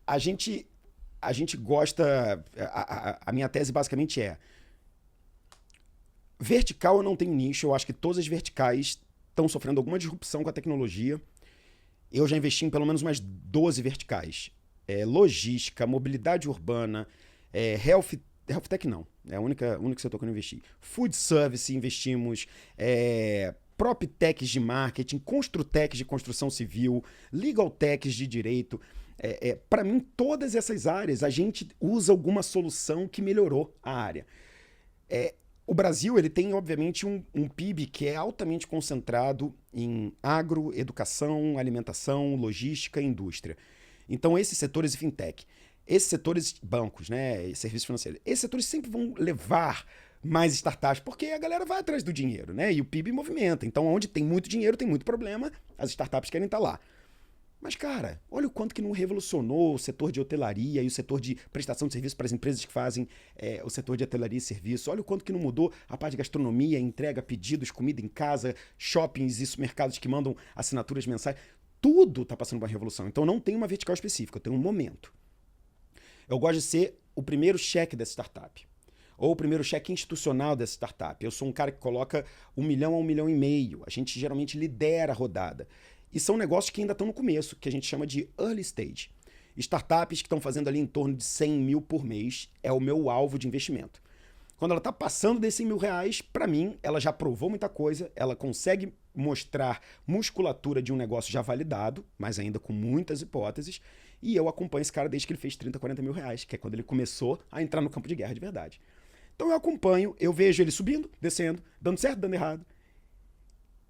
A gente gosta... A minha tese basicamente é vertical eu não tenho nicho, eu acho que todas as verticais estão sofrendo alguma disrupção com a tecnologia. Eu já investi em pelo menos umas 12 verticais. Logística, mobilidade urbana, health tech não, é a única setor que eu não investi. Food service investimos, prop techs de marketing, construtechs de construção civil, legal techs de direito. Para mim, todas essas áreas, a gente usa alguma solução que melhorou a área. O Brasil ele tem, obviamente, um PIB que é altamente concentrado em agro, educação, alimentação, logística e indústria. Então, esses setores e fintech, esses setores bancos, né, serviços financeiros, esses setores sempre vão levar mais startups, porque a galera vai atrás do dinheiro, né? E o PIB movimenta. Então, onde tem muito dinheiro, tem muito problema, as startups querem estar lá. Mas, cara, olha o quanto que não revolucionou o setor de hotelaria e o setor de prestação de serviço para as empresas que fazem o setor de hotelaria e serviço. Olha o quanto que não mudou a parte de gastronomia, entrega, pedidos, comida em casa, shoppings e supermercados que mandam assinaturas mensais. Tudo está passando por uma revolução. Então, não tem uma vertical específica, eu tenho um momento. Eu gosto de ser o primeiro cheque dessa startup. Ou o primeiro cheque institucional dessa startup. Eu sou um cara que coloca 1 milhão a 1,5 milhão. A gente geralmente lidera a rodada. E são negócios que ainda estão no começo, que a gente chama de early stage. Startups que estão fazendo ali em torno de 100 mil por mês é o meu alvo de investimento. Quando ela está passando desses R$100.000, para mim, ela já provou muita coisa, ela consegue mostrar musculatura de um negócio já validado, mas ainda com muitas hipóteses, e eu acompanho esse cara desde que ele fez 30, 40 mil reais, que é quando ele começou a entrar no campo de guerra de verdade. Então eu acompanho, eu vejo ele subindo, descendo, dando certo, dando errado.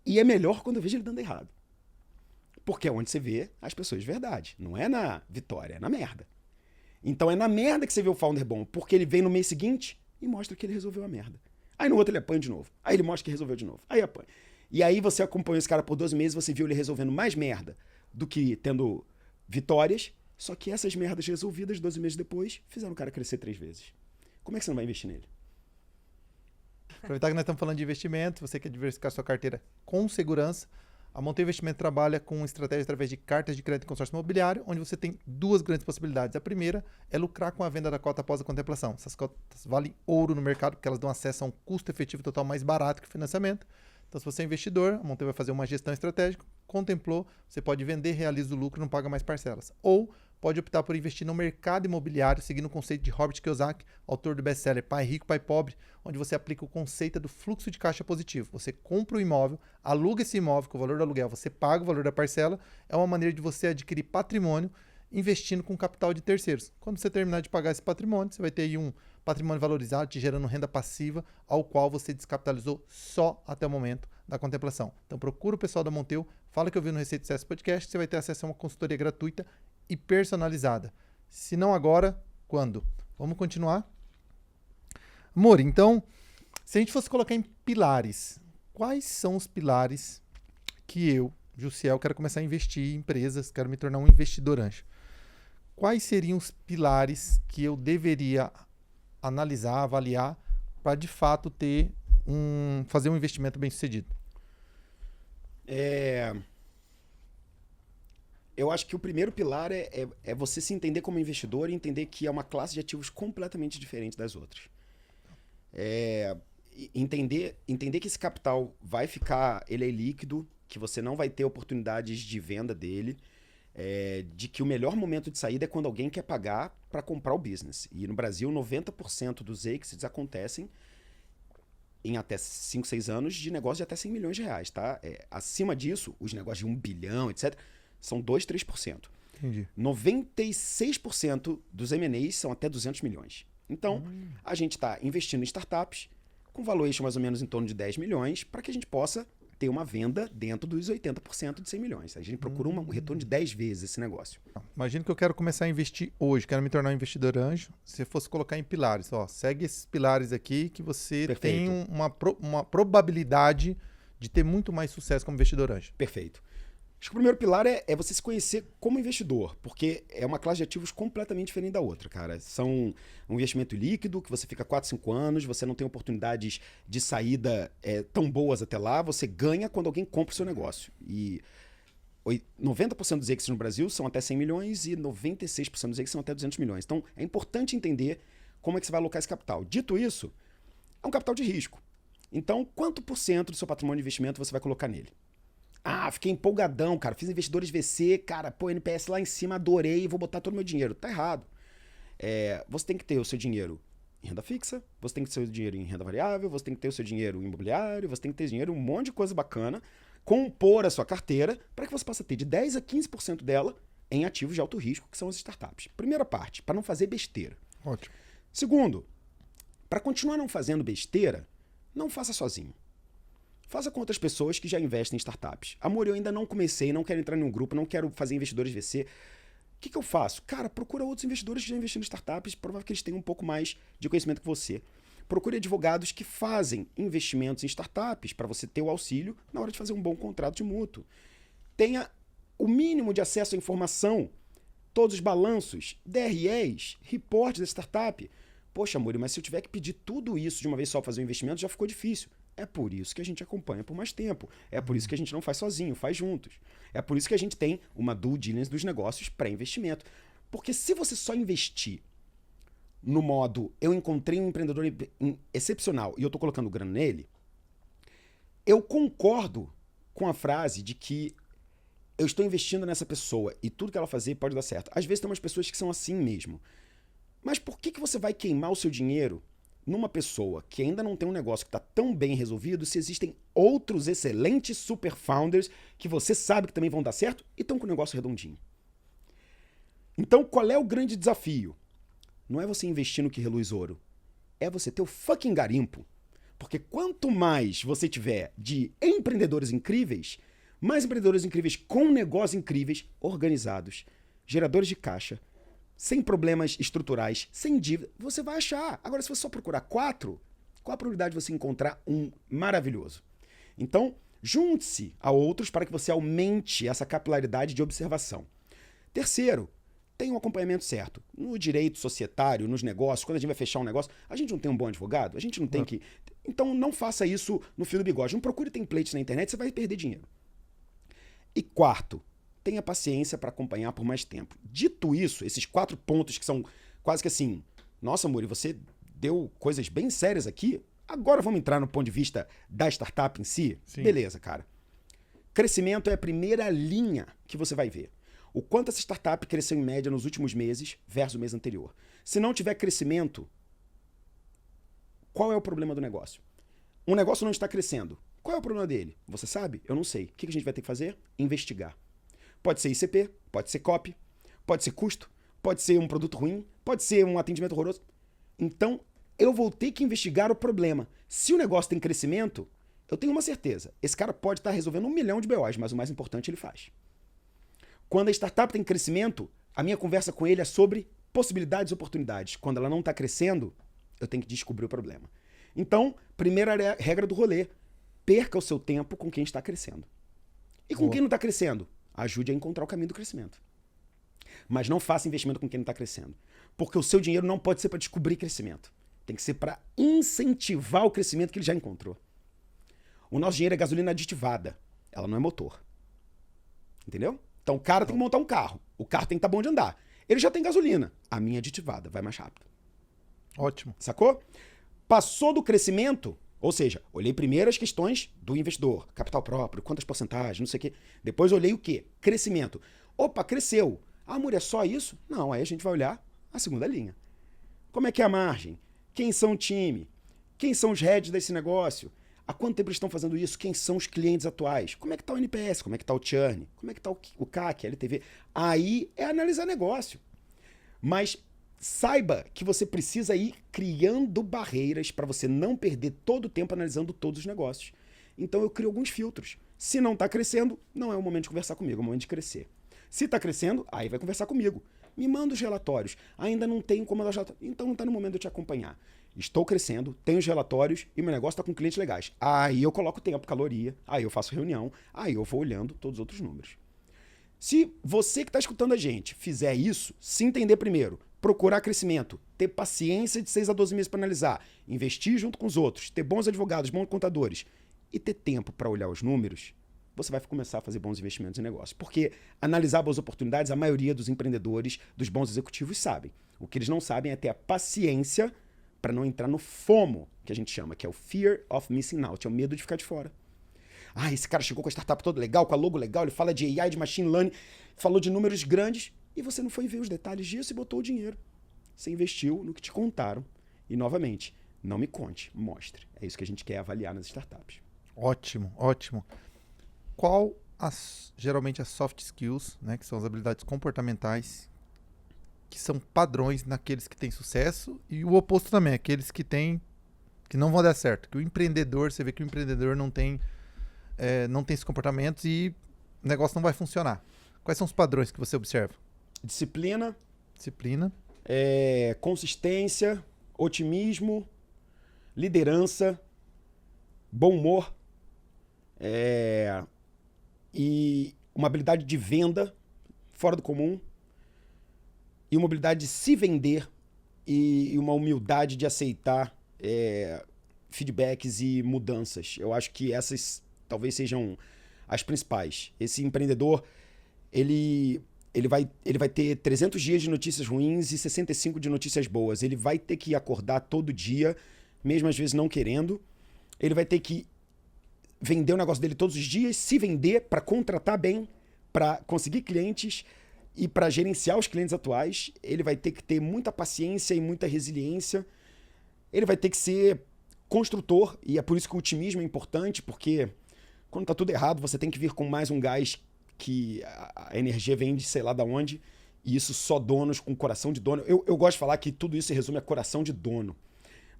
E é melhor quando eu vejo ele dando errado. Porque é onde você vê as pessoas de verdade. Não é na vitória, é na merda. Então é na merda que você vê o founder bom, porque ele vem no mês seguinte e mostra que ele resolveu a merda. Aí no outro ele apanha de novo. Aí ele mostra que resolveu de novo. Aí apanha. E aí você acompanhou esse cara por 12 meses, você viu ele resolvendo mais merda do que tendo vitórias, só que essas merdas resolvidas 12 meses depois fizeram o cara crescer 3 vezes. Como é que você não vai investir nele? Aproveitar que nós estamos falando de investimento, você quer diversificar sua carteira com segurança, A Monteiro Investimento trabalha com estratégia através de cartas de crédito e consórcio imobiliário, onde você tem duas grandes possibilidades. A primeira é lucrar com a venda da cota após a contemplação. Essas cotas valem ouro no mercado, porque elas dão acesso a um custo efetivo total mais barato que o financiamento. Então, se você é investidor, a Monteiro vai fazer uma gestão estratégica, contemplou, você pode vender, realiza o lucro e não paga mais parcelas. Ou pode optar por investir no mercado imobiliário, seguindo o conceito de Robert Kiyosaki, autor do best-seller Pai Rico, Pai Pobre, onde você aplica o conceito do fluxo de caixa positivo. Você compra o imóvel, aluga esse imóvel com o valor do aluguel, você paga o valor da parcela, é uma maneira de você adquirir patrimônio investindo com capital de terceiros. Quando você terminar de pagar esse patrimônio, você vai ter aí um patrimônio valorizado, te gerando renda passiva, ao qual você descapitalizou só até o momento da contemplação. Então procura o pessoal da Monteu, fala que eu vi no Receita Sucesso Podcast, você vai ter acesso a uma consultoria gratuita e personalizada. Se não agora, quando? Vamos continuar? Amor, então, se a gente fosse colocar em pilares, quais são os pilares que eu, Jussiel, quero começar a investir em empresas, quero me tornar um investidor anjo? Quais seriam os pilares que eu deveria analisar, avaliar, para de fato fazer um investimento bem sucedido? Eu acho que o primeiro pilar é você se entender como investidor e entender que é uma classe de ativos completamente diferente das outras. Entender que esse capital vai ficar, ele é líquido, que você não vai ter oportunidades de venda dele, de que o melhor momento de saída é quando alguém quer pagar para comprar o business. E no Brasil, 90% dos exits acontecem em até 5, 6 anos de negócio de até 100 milhões de reais. Tá? Acima disso, os negócios de 1 bilhão, etc., são 2, 3%. Entendi. 96% dos M&As são até 200 milhões. Então, a gente está investindo em startups com valuation mais ou menos em torno de 10 milhões para que a gente possa ter uma venda dentro dos 80% de 100 milhões. A gente procura um retorno de 10 vezes esse negócio. Imagina que eu quero começar a investir hoje, quero me tornar um investidor anjo. Se fosse colocar em pilares, segue esses pilares aqui que você tem uma probabilidade de ter muito mais sucesso como investidor anjo. Perfeito. Acho que o primeiro pilar é você se conhecer como investidor, porque é uma classe de ativos completamente diferente da outra, cara. São um investimento líquido, que você fica 4, 5 anos, você não tem oportunidades de saída tão boas até lá, você ganha quando alguém compra o seu negócio. E 90% dos exits no Brasil são até 100 milhões e 96% dos exits são até 200 milhões. Então, é importante entender como é que você vai alocar esse capital. Dito isso, é um capital de risco. Então, quanto por cento do seu patrimônio de investimento você vai colocar nele? Fiquei empolgadão, cara. Fiz investidores VC, cara, NPS lá em cima, adorei, vou botar todo o meu dinheiro. Tá errado. Você tem que ter o seu dinheiro em renda fixa, você tem que ter o seu dinheiro em renda variável, você tem que ter o seu dinheiro em imobiliário, você tem que ter dinheiro em um monte de coisa bacana, compor a sua carteira para que você possa ter de 10% a 15% dela em ativos de alto risco, que são as startups. Primeira parte, para não fazer besteira. Ótimo. Segundo, para continuar não fazendo besteira, não faça sozinho. Faça com outras pessoas que já investem em startups. Amor, eu ainda não comecei, não quero entrar em um grupo, não quero fazer investidores VC. O que eu faço? Cara, procura outros investidores que já investiram em startups, provável que eles tenham um pouco mais de conhecimento que você. Procure advogados que fazem investimentos em startups para você ter o auxílio na hora de fazer um bom contrato de mútuo. Tenha o mínimo de acesso à informação, todos os balanços, DREs, reportes da startup. Poxa, amor, mas se eu tiver que pedir tudo isso de uma vez só para fazer um investimento, já ficou difícil. É por isso que a gente acompanha por mais tempo. É por isso que a gente não faz sozinho, faz juntos. É por isso que a gente tem uma due diligence dos negócios pré-investimento. Porque se você só investir no modo eu encontrei um empreendedor excepcional e eu estou colocando grana nele, eu concordo com a frase de que eu estou investindo nessa pessoa e tudo que ela fazer pode dar certo. Às vezes tem umas pessoas que são assim mesmo. Mas por que você vai queimar o seu dinheiro numa pessoa que ainda não tem um negócio que está tão bem resolvido se existem outros excelentes super founders que você sabe que também vão dar certo e estão com o negócio redondinho? Então, qual é o grande desafio? Não é você investir no que reluz ouro. É você ter o fucking garimpo. Porque quanto mais você tiver de empreendedores incríveis, mais empreendedores incríveis com negócios incríveis, organizados, geradores de caixa, sem problemas estruturais, sem dívida, você vai achar. Agora, se você só procurar 4, qual a probabilidade de você encontrar um maravilhoso? Então, junte-se a outros para que você aumente essa capilaridade de observação. Terceiro, tenha um acompanhamento certo. No direito societário, nos negócios, quando a gente vai fechar um negócio, a gente não tem um bom advogado, a gente não tem que... Então, não faça isso no fio do bigode. Não procure templates na internet, você vai perder dinheiro. E quarto, tenha paciência para acompanhar por mais tempo. Dito isso, esses 4 pontos que são quase que assim, nossa, Muri, você deu coisas bem sérias aqui, agora vamos entrar no ponto de vista da startup em si? Sim. Beleza, cara. Crescimento é a primeira linha que você vai ver. O quanto essa startup cresceu em média nos últimos meses versus o mês anterior. Se não tiver crescimento, qual é o problema do negócio? Um negócio não está crescendo. Qual é o problema dele? Você sabe? Eu não sei. O que a gente vai ter que fazer? Investigar. Pode ser ICP, pode ser copy, pode ser custo, pode ser um produto ruim, pode ser um atendimento horroroso. Então, eu vou ter que investigar o problema. Se o negócio tem crescimento, eu tenho uma certeza. Esse cara pode estar resolvendo 1 milhão de BOs, mas o mais importante ele faz. Quando a startup tem crescimento, a minha conversa com ele é sobre possibilidades e oportunidades. Quando ela não está crescendo, eu tenho que descobrir o problema. Então, primeira regra do rolê, perca o seu tempo com quem está crescendo. E com quem não está crescendo, ajude a encontrar o caminho do crescimento. Mas não faça investimento com quem não está crescendo. Porque o seu dinheiro não pode ser para descobrir crescimento. Tem que ser para incentivar o crescimento que ele já encontrou. O nosso dinheiro é gasolina aditivada. Ela não é motor. Entendeu? Então o cara tem que montar um carro. O carro tem que estar bom de andar. Ele já tem gasolina. A minha é aditivada, vai mais rápido. Ótimo. Sacou? Passou do crescimento, ou seja, olhei primeiro as questões do investidor, capital próprio, quantas porcentagens, não sei o quê. Depois olhei o quê? Crescimento. Opa, cresceu. Ah, amor, é só isso? Não, aí a gente vai olhar a segunda linha. Como é que é a margem? Quem são o time? Quem são os heads desse negócio? Há quanto tempo eles estão fazendo isso? Quem são os clientes atuais? Como é que está o NPS? Como é que está o churn? Como é que está o CAC, LTV? Aí é analisar negócio. Mas saiba que você precisa ir criando barreiras para você não perder todo o tempo analisando todos os negócios. Então eu crio alguns filtros. Se não está crescendo, não é o momento de conversar comigo, é o momento de crescer. Se está crescendo, aí vai conversar comigo. Me manda os relatórios. Ainda não tenho como mandar os relatórios. Então não está no momento de eu te acompanhar. Estou crescendo, tenho os relatórios e meu negócio está com clientes legais. Aí eu coloco tempo, caloria, aí eu faço reunião, aí eu vou olhando todos os outros números. Se você que está escutando a gente fizer isso, se entender primeiro, procurar crescimento, ter paciência de 6 a 12 meses para analisar, investir junto com os outros, ter bons advogados, bons contadores e ter tempo para olhar os números, você vai começar a fazer bons investimentos em negócio. Porque analisar boas oportunidades, a maioria dos empreendedores, dos bons executivos sabem. O que eles não sabem é ter a paciência para não entrar no FOMO, que a gente chama, que é o Fear of Missing Out, é o medo de ficar de fora. Ah, esse cara chegou com a startup toda legal, com a logo legal, ele fala de AI, de machine learning, falou de números grandes, e você não foi ver os detalhes disso e botou o dinheiro. Você investiu no que te contaram. E, novamente, não me conte, mostre. É isso que a gente quer avaliar nas startups. Ótimo, ótimo. Qual geralmente as soft skills, né, que são as habilidades comportamentais, que são padrões naqueles que têm sucesso, e o oposto também, aqueles que não vão dar certo. Que o empreendedor, você vê que o empreendedor não tem esses comportamentos e o negócio não vai funcionar. Quais são os padrões que você observa? Disciplina, consistência, otimismo, liderança, bom humor, e uma habilidade de venda fora do comum, e uma habilidade de se vender e uma humildade de aceitar feedbacks e mudanças. Eu acho que essas talvez sejam as principais. Esse empreendedor, ele vai ter 300 dias de notícias ruins e 65 de notícias boas. Ele vai ter que acordar todo dia, mesmo às vezes não querendo. Ele vai ter que vender o negócio dele todos os dias, se vender para contratar bem, para conseguir clientes e para gerenciar os clientes atuais. Ele vai ter que ter muita paciência e muita resiliência. Ele vai ter que ser construtor, e é por isso que o otimismo é importante, porque quando tá tudo errado, você tem que vir com mais um gás, que a energia vem de sei lá de onde, e isso só donos com coração de dono. Eu gosto de falar que tudo isso se resume a coração de dono,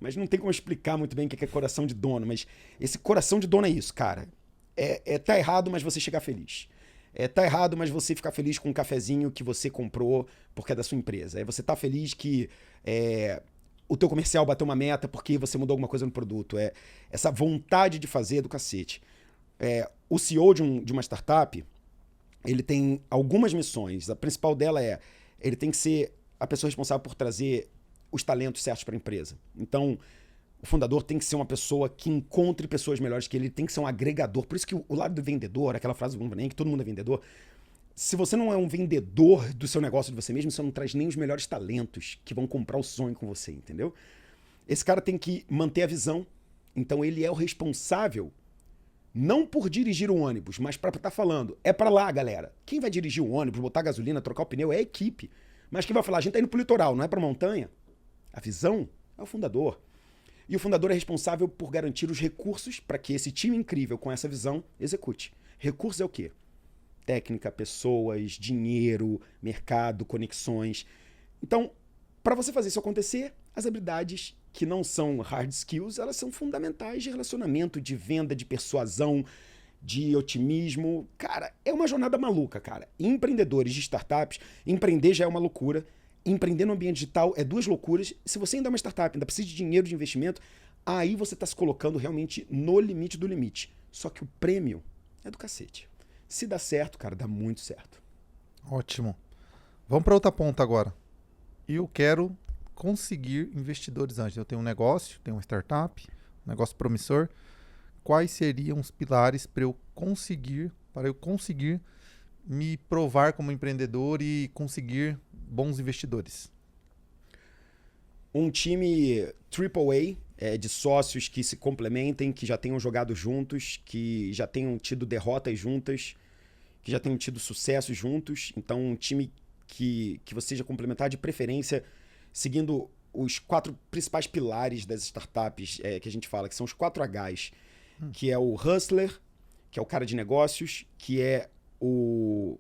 mas não tem como explicar muito bem o que é coração de dono, mas esse coração de dono é isso, cara. Tá errado, mas você chegar feliz. Tá errado, mas você ficar feliz com um cafezinho que você comprou porque é da sua empresa. Você tá feliz que o teu comercial bateu uma meta porque você mudou alguma coisa no produto. Essa vontade de fazer do cacete. O CEO de uma startup, ele tem algumas missões. A principal dela ele tem que ser a pessoa responsável por trazer os talentos certos para a empresa. Então, O fundador tem que ser uma pessoa que encontre pessoas melhores que ele, tem que ser um agregador. Por isso que o lado do vendedor, aquela frase do Bruno Vanem, que todo mundo é vendedor, se você não é um vendedor do seu negócio, de você mesmo, você não traz nem os melhores talentos que vão comprar o sonho com você, entendeu? Esse cara tem que manter a visão. Então ele é o responsável, não por dirigir o ônibus, mas para estar falando, é para lá, galera. Quem vai dirigir o ônibus, botar gasolina, trocar o pneu é a equipe. Mas quem vai falar, a gente tá indo pro litoral, não é pra montanha? A visão é o fundador. E o fundador é responsável por garantir os recursos para que esse time incrível com essa visão execute. Recursos é o quê? Técnica, pessoas, dinheiro, mercado, conexões. Então, para você fazer isso acontecer, as habilidades que não são hard skills, elas são fundamentais de relacionamento, de venda, de persuasão, de otimismo. Cara, é uma jornada maluca, cara. Empreendedores de startups, empreender já é uma loucura. Empreender no ambiente digital é duas loucuras. Se você ainda é uma startup, ainda precisa de dinheiro, de investimento, aí você está se colocando realmente no limite do limite. Só que o prêmio é do cacete. Se dá certo, cara, dá muito certo. Ótimo. Vamos para outra ponta agora. Eu quero conseguir investidores antes. Eu tenho um negócio, tenho uma startup, um negócio promissor. Quais seriam os pilares para eu conseguir me provar como empreendedor e conseguir bons investidores? Um time AAA, de sócios que se complementem, que já tenham jogado juntos, que já tenham tido derrotas juntas, que já tenham tido sucesso juntos. Então, um time que você seja complementar, de preferência, seguindo os 4 principais pilares das startups que a gente fala, que são os 4 Hs, que é o hustler, que é o cara de negócios, que é o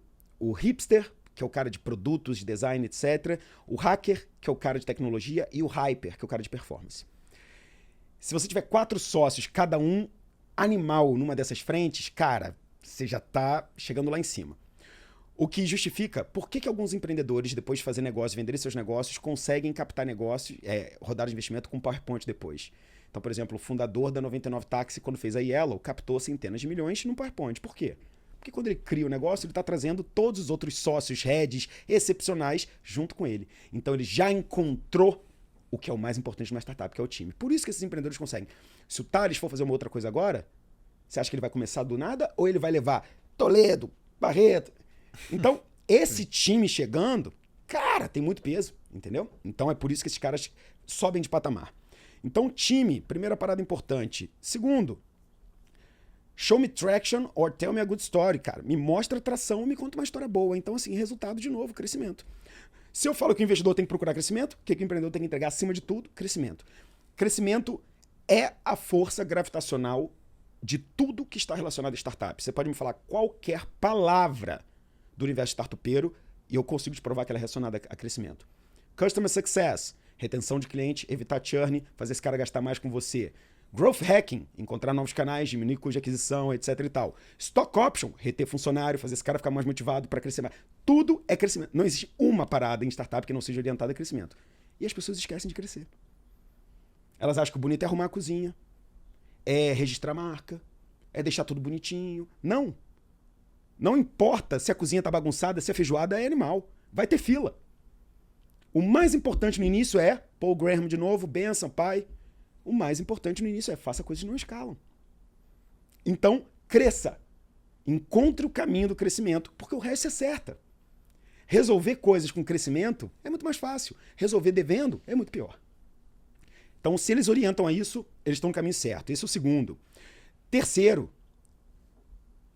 hipster, que é o cara de produtos, de design, etc. O hacker, que é o cara de tecnologia, e o hyper, que é o cara de performance. Se você tiver 4 sócios, cada um animal numa dessas frentes, cara, você já tá chegando lá em cima. O que justifica por que alguns empreendedores, depois de fazer negócio, venderem seus negócios, conseguem captar negócios, rodar de investimento com PowerPoint depois. Então, por exemplo, o fundador da 99 Táxi, quando fez a Yellow, captou centenas de milhões no PowerPoint. Por quê? Porque quando ele cria o negócio, ele está trazendo todos os outros sócios, heads, excepcionais, junto com ele. Então, ele já encontrou o que é o mais importante numa startup, que é o time. Por isso que esses empreendedores conseguem. Se o Thales for fazer uma outra coisa agora, você acha que ele vai começar do nada ou ele vai levar Toledo, Barreto? Então, esse time chegando, cara, tem muito peso, entendeu? Então, é por isso que esses caras sobem de patamar. Então, time, primeira parada importante. Segundo, show me traction or tell me a good story, cara. Me mostra atração, me conta uma história boa. Então, assim, resultado de novo, crescimento. Se eu falo que o investidor tem que procurar crescimento, o que o empreendedor tem que entregar acima de tudo? Crescimento. Crescimento é a força gravitacional de tudo que está relacionado a startup. Você pode me falar qualquer palavra do universo startupeiro e eu consigo te provar que ela é relacionada a crescimento. Customer Success, retenção de cliente, evitar churn, fazer esse cara gastar mais com você. Growth Hacking, encontrar novos canais, diminuir custo de aquisição, etc e tal. Stock Option, reter funcionário, fazer esse cara ficar mais motivado para crescer mais. Tudo é crescimento. Não existe uma parada em startup que não seja orientada a crescimento. E as pessoas esquecem de crescer. Elas acham que o bonito é arrumar a cozinha, é registrar a marca, é deixar tudo bonitinho. Não. Não importa se a cozinha tá bagunçada, se a feijoada é animal. Vai ter fila. O mais importante no início é, Paul Graham de novo, benção, pai. O mais importante no início é, faça coisas que não escalam. Então, cresça. Encontre o caminho do crescimento, porque o resto você acerta. Resolver coisas com crescimento é muito mais fácil. Resolver devendo é muito pior. Então, se eles orientam a isso, eles estão no caminho certo. Esse é o segundo. Terceiro,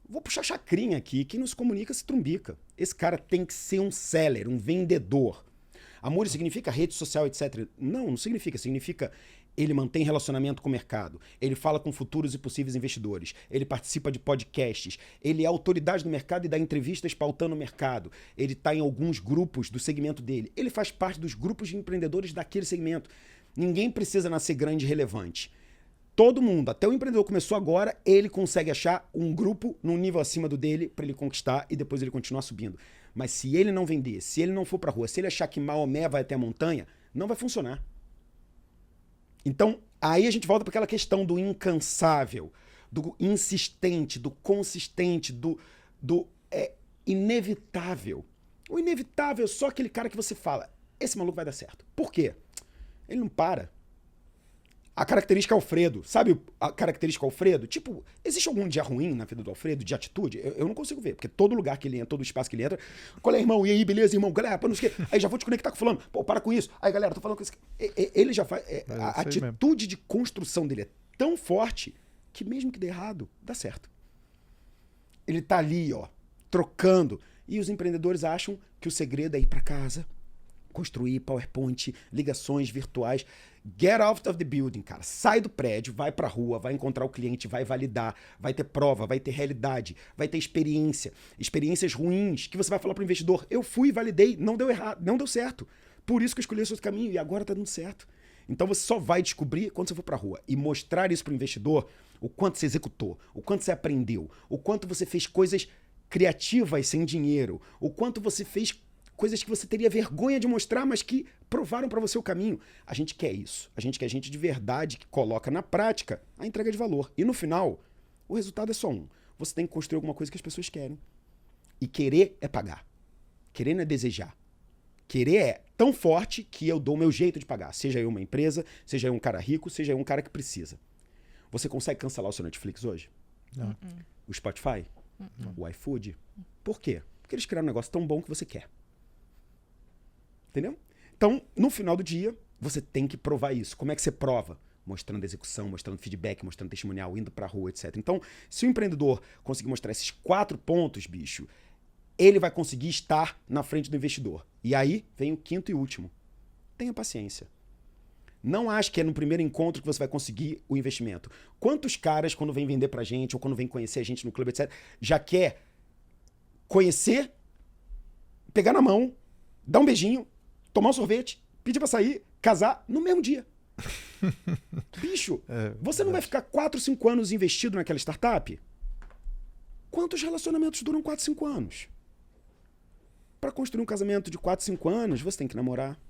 vou puxar chacrinha aqui. Quem não se comunica se trumbica. Esse cara tem que ser um seller, um vendedor. Amor significa rede social, etc. Não, não significa. Significa ele mantém relacionamento com o mercado. Ele fala com futuros e possíveis investidores. Ele participa de podcasts. Ele é autoridade no mercado e dá entrevistas pautando o mercado. Ele está em alguns grupos do segmento dele. Ele faz parte dos grupos de empreendedores daquele segmento. Ninguém precisa nascer grande e relevante. Todo mundo, até o empreendedor começou agora, ele consegue achar um grupo num nível acima do dele para ele conquistar e depois ele continuar subindo. Mas se ele não vender, se ele não for para a rua, se ele achar que Maomé vai até a montanha, não vai funcionar. Então, aí a gente volta para aquela questão do incansável, do insistente, do consistente, do inevitável. O inevitável é só aquele cara que você fala, esse maluco vai dar certo. Por quê? Ele não para. A característica Alfredo. Sabe a característica Alfredo? Tipo, existe algum dia ruim na vida do Alfredo, de atitude? Eu não consigo ver, porque todo lugar que ele entra, todo espaço que ele entra, qual é, irmão? E aí, beleza, irmão? Galera, não sei o quê. Aí já vou te conectar com fulano. Pô, para com isso. Aí, galera, tô falando com isso. Ele já faz... a atitude de construção dele é tão forte que mesmo que dê errado, dá certo. Ele tá ali, ó, trocando. E os empreendedores acham que o segredo é ir pra casa, construir PowerPoint, ligações virtuais. Get out of the building, cara. Sai do prédio, vai pra rua, vai encontrar o cliente, vai validar, vai ter prova, vai ter realidade, vai ter experiência. Experiências ruins que você vai falar pro investidor. Eu fui, validei, não deu errado, não deu certo. Por isso que eu escolhi esse outro caminho e agora tá dando certo. Então você só vai descobrir quando você for pra rua e mostrar isso pro investidor, o quanto você executou, o quanto você aprendeu, o quanto você fez coisas criativas sem dinheiro, o quanto você fez coisas que você teria vergonha de mostrar, mas que provaram para você o caminho. A gente quer isso. A gente quer gente de verdade que coloca na prática a entrega de valor. E no final, o resultado é só um. Você tem que construir alguma coisa que as pessoas querem. E querer é pagar. Querer não é desejar. Querer é tão forte que eu dou o meu jeito de pagar. Seja eu uma empresa, seja eu um cara rico, seja eu um cara que precisa. Você consegue cancelar o seu Netflix hoje? Não. O Spotify? O iFood? Por quê? Porque eles criaram um negócio tão bom que você quer. Entendeu? Então, no final do dia, você tem que provar isso. Como é que você prova? Mostrando execução, mostrando feedback, mostrando testemunhal, indo pra rua, etc. Então, se o empreendedor conseguir mostrar esses 4 pontos, bicho, ele vai conseguir estar na frente do investidor. E aí vem o 5º e último. Tenha paciência. Não ache que é no primeiro encontro que você vai conseguir o investimento. Quantos caras, quando vem vender pra gente, ou quando vem conhecer a gente no clube, etc., já quer conhecer, pegar na mão, dar um beijinho, tomar um sorvete, pedir pra sair, casar no mesmo dia. Bicho, você não vai ficar 4, 5 anos investido naquela startup? Quantos relacionamentos duram 4, 5 anos? Para construir um casamento de 4, 5 anos, você tem que namorar,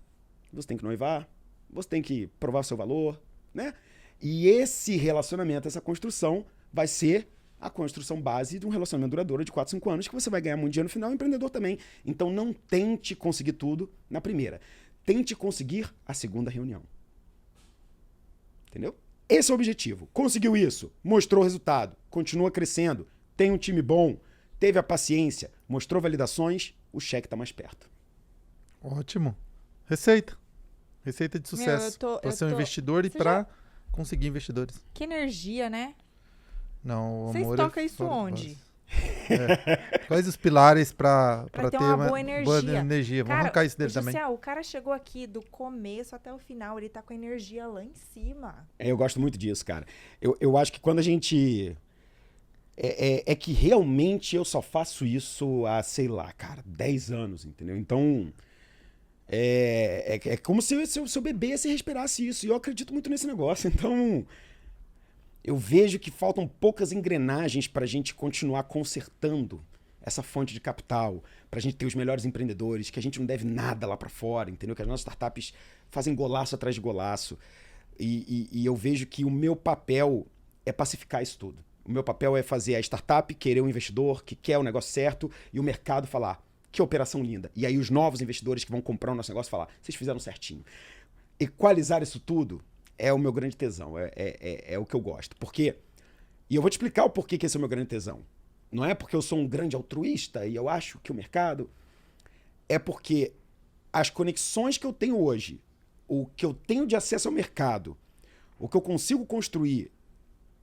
você tem que noivar, você tem que provar o seu valor, né? E esse relacionamento, essa construção, vai ser a construção base de um relacionamento duradouro de 4, 5 anos, que você vai ganhar muito dinheiro no final, o empreendedor também. Então não tente conseguir tudo na primeira. Tente conseguir a segunda reunião. Entendeu? Esse é o objetivo. Conseguiu isso, mostrou o resultado, continua crescendo, tem um time bom, teve a paciência, mostrou validações, o cheque está mais perto. Ótimo. Receita. Receita de sucesso. Para ser um investidor e para conseguir investidores. Que energia, né? Não, o Vocês amor tocam isso onde? Quais os pilares para ter uma boa energia? Vamos arrancar isso dele também. O cara chegou aqui do começo até o final, ele tá com a energia lá em cima. Eu gosto muito disso, cara. Eu acho que quando a gente... É que realmente eu só faço isso há, sei lá, cara, 10 anos, entendeu? Então... É como se eu bebesse e respirasse isso. E eu acredito muito nesse negócio. Então... Eu vejo que faltam poucas engrenagens para a gente continuar consertando essa fonte de capital, para a gente ter os melhores empreendedores, que a gente não deve nada lá para fora, entendeu? Que as nossas startups fazem golaço atrás de golaço. E eu vejo que o meu papel é pacificar isso tudo. O meu papel é fazer a startup querer um investidor que quer o negócio certo e o mercado falar, que operação linda. E aí os novos investidores que vão comprar o nosso negócio falar, vocês fizeram certinho. Equalizar isso tudo é o meu grande tesão, é o que eu gosto. Porque, e eu vou te explicar o porquê que esse é o meu grande tesão. Não é porque eu sou um grande altruísta e eu acho que o mercado... É porque as conexões que eu tenho hoje, o que eu tenho de acesso ao mercado, o que eu consigo construir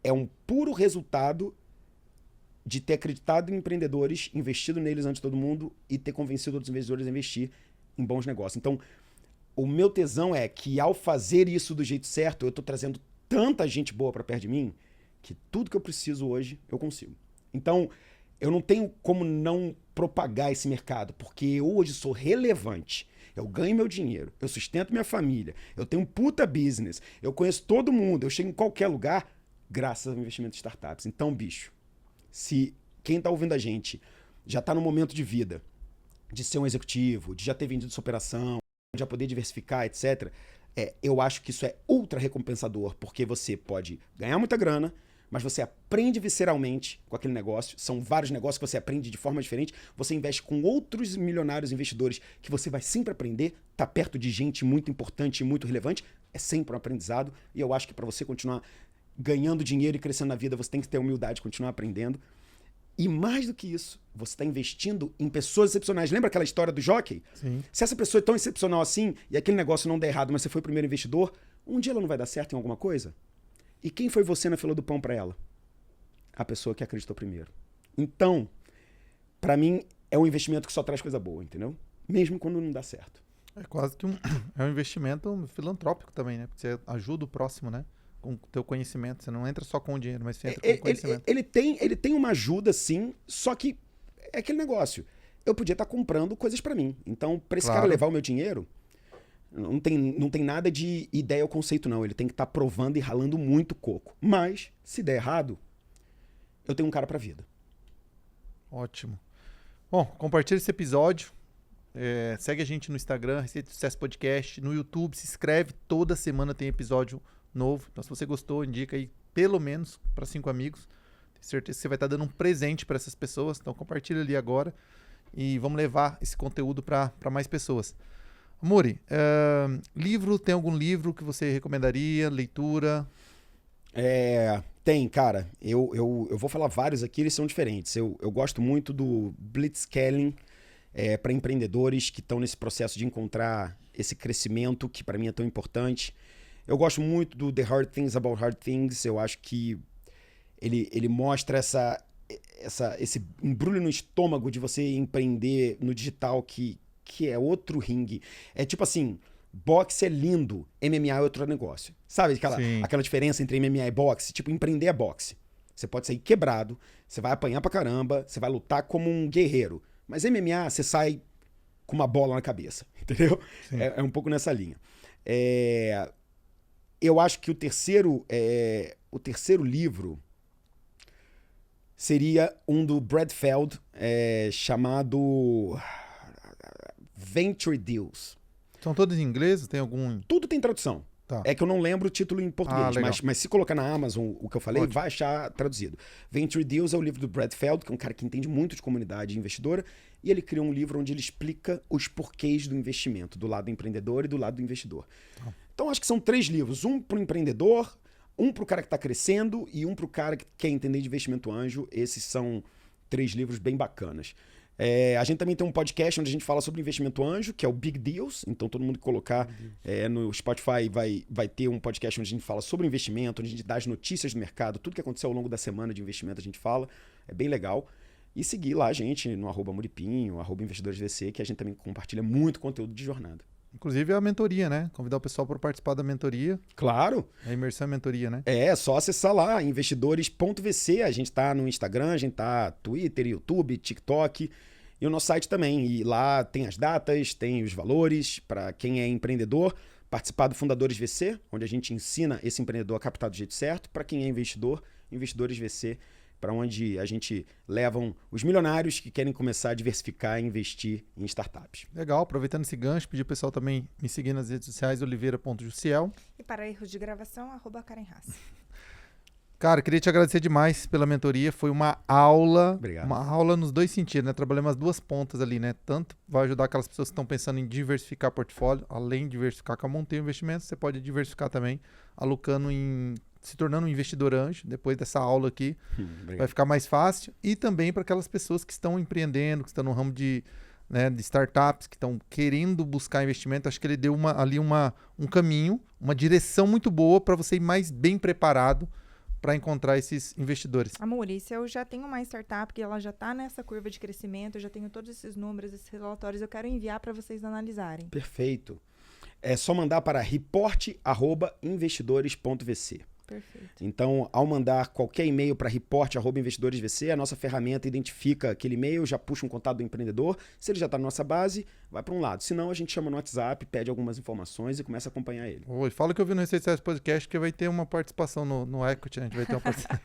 é um puro resultado de ter acreditado em empreendedores, investido neles antes de todo mundo e ter convencido outros investidores a investir em bons negócios. Então, o meu tesão é que ao fazer isso do jeito certo, eu estou trazendo tanta gente boa para perto de mim que tudo que eu preciso hoje eu consigo. Então, eu não tenho como não propagar esse mercado, porque eu hoje sou relevante. Eu ganho meu dinheiro, eu sustento minha família, eu tenho um puta business, eu conheço todo mundo, eu chego em qualquer lugar graças ao investimento de startups. Então, bicho, se quem está ouvindo a gente já está no momento de vida de ser um executivo, de já ter vendido sua operação, já poder diversificar, etc., eu acho que isso é ultra recompensador, porque você pode ganhar muita grana, mas você aprende visceralmente com aquele negócio. São vários negócios que você aprende de forma diferente. Você investe com outros milionários investidores que você vai sempre aprender. Tá perto de gente muito importante e muito relevante. É sempre um aprendizado. E eu acho que para você continuar ganhando dinheiro e crescendo na vida, você tem que ter humildade de continuar aprendendo. E mais do que isso, você está investindo em pessoas excepcionais. Lembra aquela história do jockey? Sim. Se essa pessoa é tão excepcional assim e aquele negócio não der errado, mas você foi o primeiro investidor, um dia ela não vai dar certo em alguma coisa? E quem foi você na fila do pão para ela? A pessoa que acreditou primeiro. Então, para mim, é um investimento que só traz coisa boa, entendeu? Mesmo quando não dá certo. É quase que é um investimento filantrópico também, né? Porque você ajuda o próximo, né? Com o teu conhecimento. Você não entra só com o dinheiro, mas você entra com o conhecimento. Ele tem uma ajuda, sim, só que é aquele negócio. Eu podia estar comprando coisas para mim. Então, para esse cara levar o meu dinheiro, não tem nada de ideia ou conceito, não. Ele tem que estar provando e ralando muito coco. Mas, se der errado, eu tenho um cara pra vida. Ótimo. Bom, compartilha esse episódio. Segue a gente no Instagram, Receita de Sucesso Podcast, no YouTube, se inscreve. Toda semana tem episódio novo. Então, se você gostou, indica aí pelo menos para 5 amigos. Tenho certeza que você vai estar dando um presente para essas pessoas. Então, compartilha ali agora e vamos levar esse conteúdo para mais pessoas. Muri, livro, tem algum livro que você recomendaria? Leitura? Tem, cara. Eu vou falar vários aqui, eles são diferentes. Eu gosto muito do Blitzscaling para empreendedores que estão nesse processo de encontrar esse crescimento que para mim é tão importante. Eu gosto muito do The Hard Things About Hard Things. Eu acho que ele mostra esse embrulho no estômago de você empreender no digital que é outro ringue. É tipo assim, boxe é lindo, MMA é outro negócio. Sabe aquela diferença entre MMA e boxe? Tipo, empreender é boxe. Você pode sair quebrado, você vai apanhar pra caramba, você vai lutar como um guerreiro. Mas MMA, você sai com uma bola na cabeça, entendeu? É um pouco nessa linha. Eu acho que o terceiro livro seria um do Brad Feld, chamado Venture Deals. São todos em inglês? Tem algum? Tudo tem tradução. Tá. É que eu não lembro o título em português, mas se colocar na Amazon o que eu falei, vai achar traduzido. Venture Deals é o livro do Brad Feld, que é um cara que entende muito de comunidade investidora, e ele criou um livro onde ele explica os porquês do investimento, do lado do empreendedor e do lado do investidor. Tá. Então, acho que são 3 livros. Um para o empreendedor, um para o cara que está crescendo e um para o cara que quer entender de investimento anjo. Esses são 3 livros bem bacanas. A gente também tem um podcast onde a gente fala sobre investimento anjo, que é o Big Deals. Então, todo mundo que colocar no Spotify vai ter um podcast onde a gente fala sobre investimento, onde a gente dá as notícias do mercado, tudo que aconteceu ao longo da semana de investimento a gente fala. É bem legal. E seguir lá a gente no @Muripinho, @InvestidoresVC, que a gente também compartilha muito conteúdo de jornada. Inclusive a mentoria, né? Convidar o pessoal para participar da mentoria. Claro. A imersão e mentoria, né? É só acessar lá, investidores.vc. A gente tá no Instagram, a gente tá no Twitter, YouTube, TikTok e o nosso site também. E lá tem as datas, tem os valores para quem é empreendedor. Participar do Fundadores VC, onde a gente ensina esse empreendedor a captar do jeito certo. Para quem é investidor, Investidores VC, para onde a gente levam os milionários que querem começar a diversificar e investir em startups. Legal, aproveitando esse gancho, pedir o pessoal também me seguir nas redes sociais, oliveira.jussiel. E para erros de gravação, @Karen Haas. Cara, queria te agradecer demais pela mentoria, foi uma aula. Obrigado. Uma aula nos 2 sentidos, né? Trabalhamos as 2 pontas ali, né? Tanto vai ajudar aquelas pessoas que estão pensando em diversificar portfólio, além de diversificar com a Monteiro Investimentos, você pode diversificar também, alocando se tornando um investidor anjo, depois dessa aula aqui, vai ficar mais fácil. E também para aquelas pessoas que estão empreendendo, que estão no ramo de startups, que estão querendo buscar investimento. Acho que ele deu um caminho, uma direção muito boa para você ir mais bem preparado para encontrar esses investidores. Amor, se eu já tenho uma startup que ela já está nessa curva de crescimento, eu já tenho todos esses números, esses relatórios, eu quero enviar para vocês analisarem. Perfeito. É só mandar para report@investidores.vc. Perfeito. Então, ao mandar qualquer e-mail para report@investidoresvc, a nossa ferramenta identifica aquele e-mail, já puxa um contato do empreendedor. Se ele já está na nossa base, vai para um lado. Se não, a gente chama no WhatsApp, pede algumas informações e começa a acompanhar ele. Oi, fala que eu vi no Receita Sucesso Podcast que vai ter uma participação no Equity, a gente vai ter uma participação.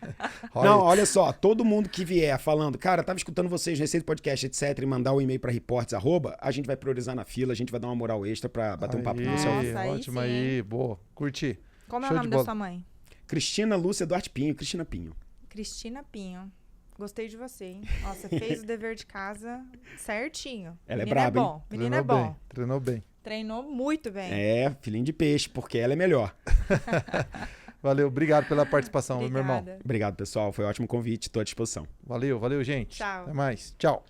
Não, olha só, todo mundo que vier falando, cara, tava escutando vocês no Receita Podcast, etc, e mandar o e-mail para reports, a gente vai priorizar na fila, a gente vai dar uma moral extra para bater um papo com você ao vivo. Nossa, aí Ótimo sim, aí, boa, curti. Como é Show o de nome da bola. sua mãe? Cristina Lúcia Duarte Pinho. Cristina Pinho. Cristina Pinho. Gostei de você, hein? Nossa, fez o dever de casa certinho. Ela é Menino braba, hein? bom. Menino é bom. Treinou bem. Treinou muito bem. É, filhinho de peixe, porque ela é melhor. Valeu, obrigado pela participação, meu irmão. Obrigada. Obrigado, pessoal. Foi um ótimo convite. Estou à disposição. Valeu, gente. Tchau. Até mais. Tchau.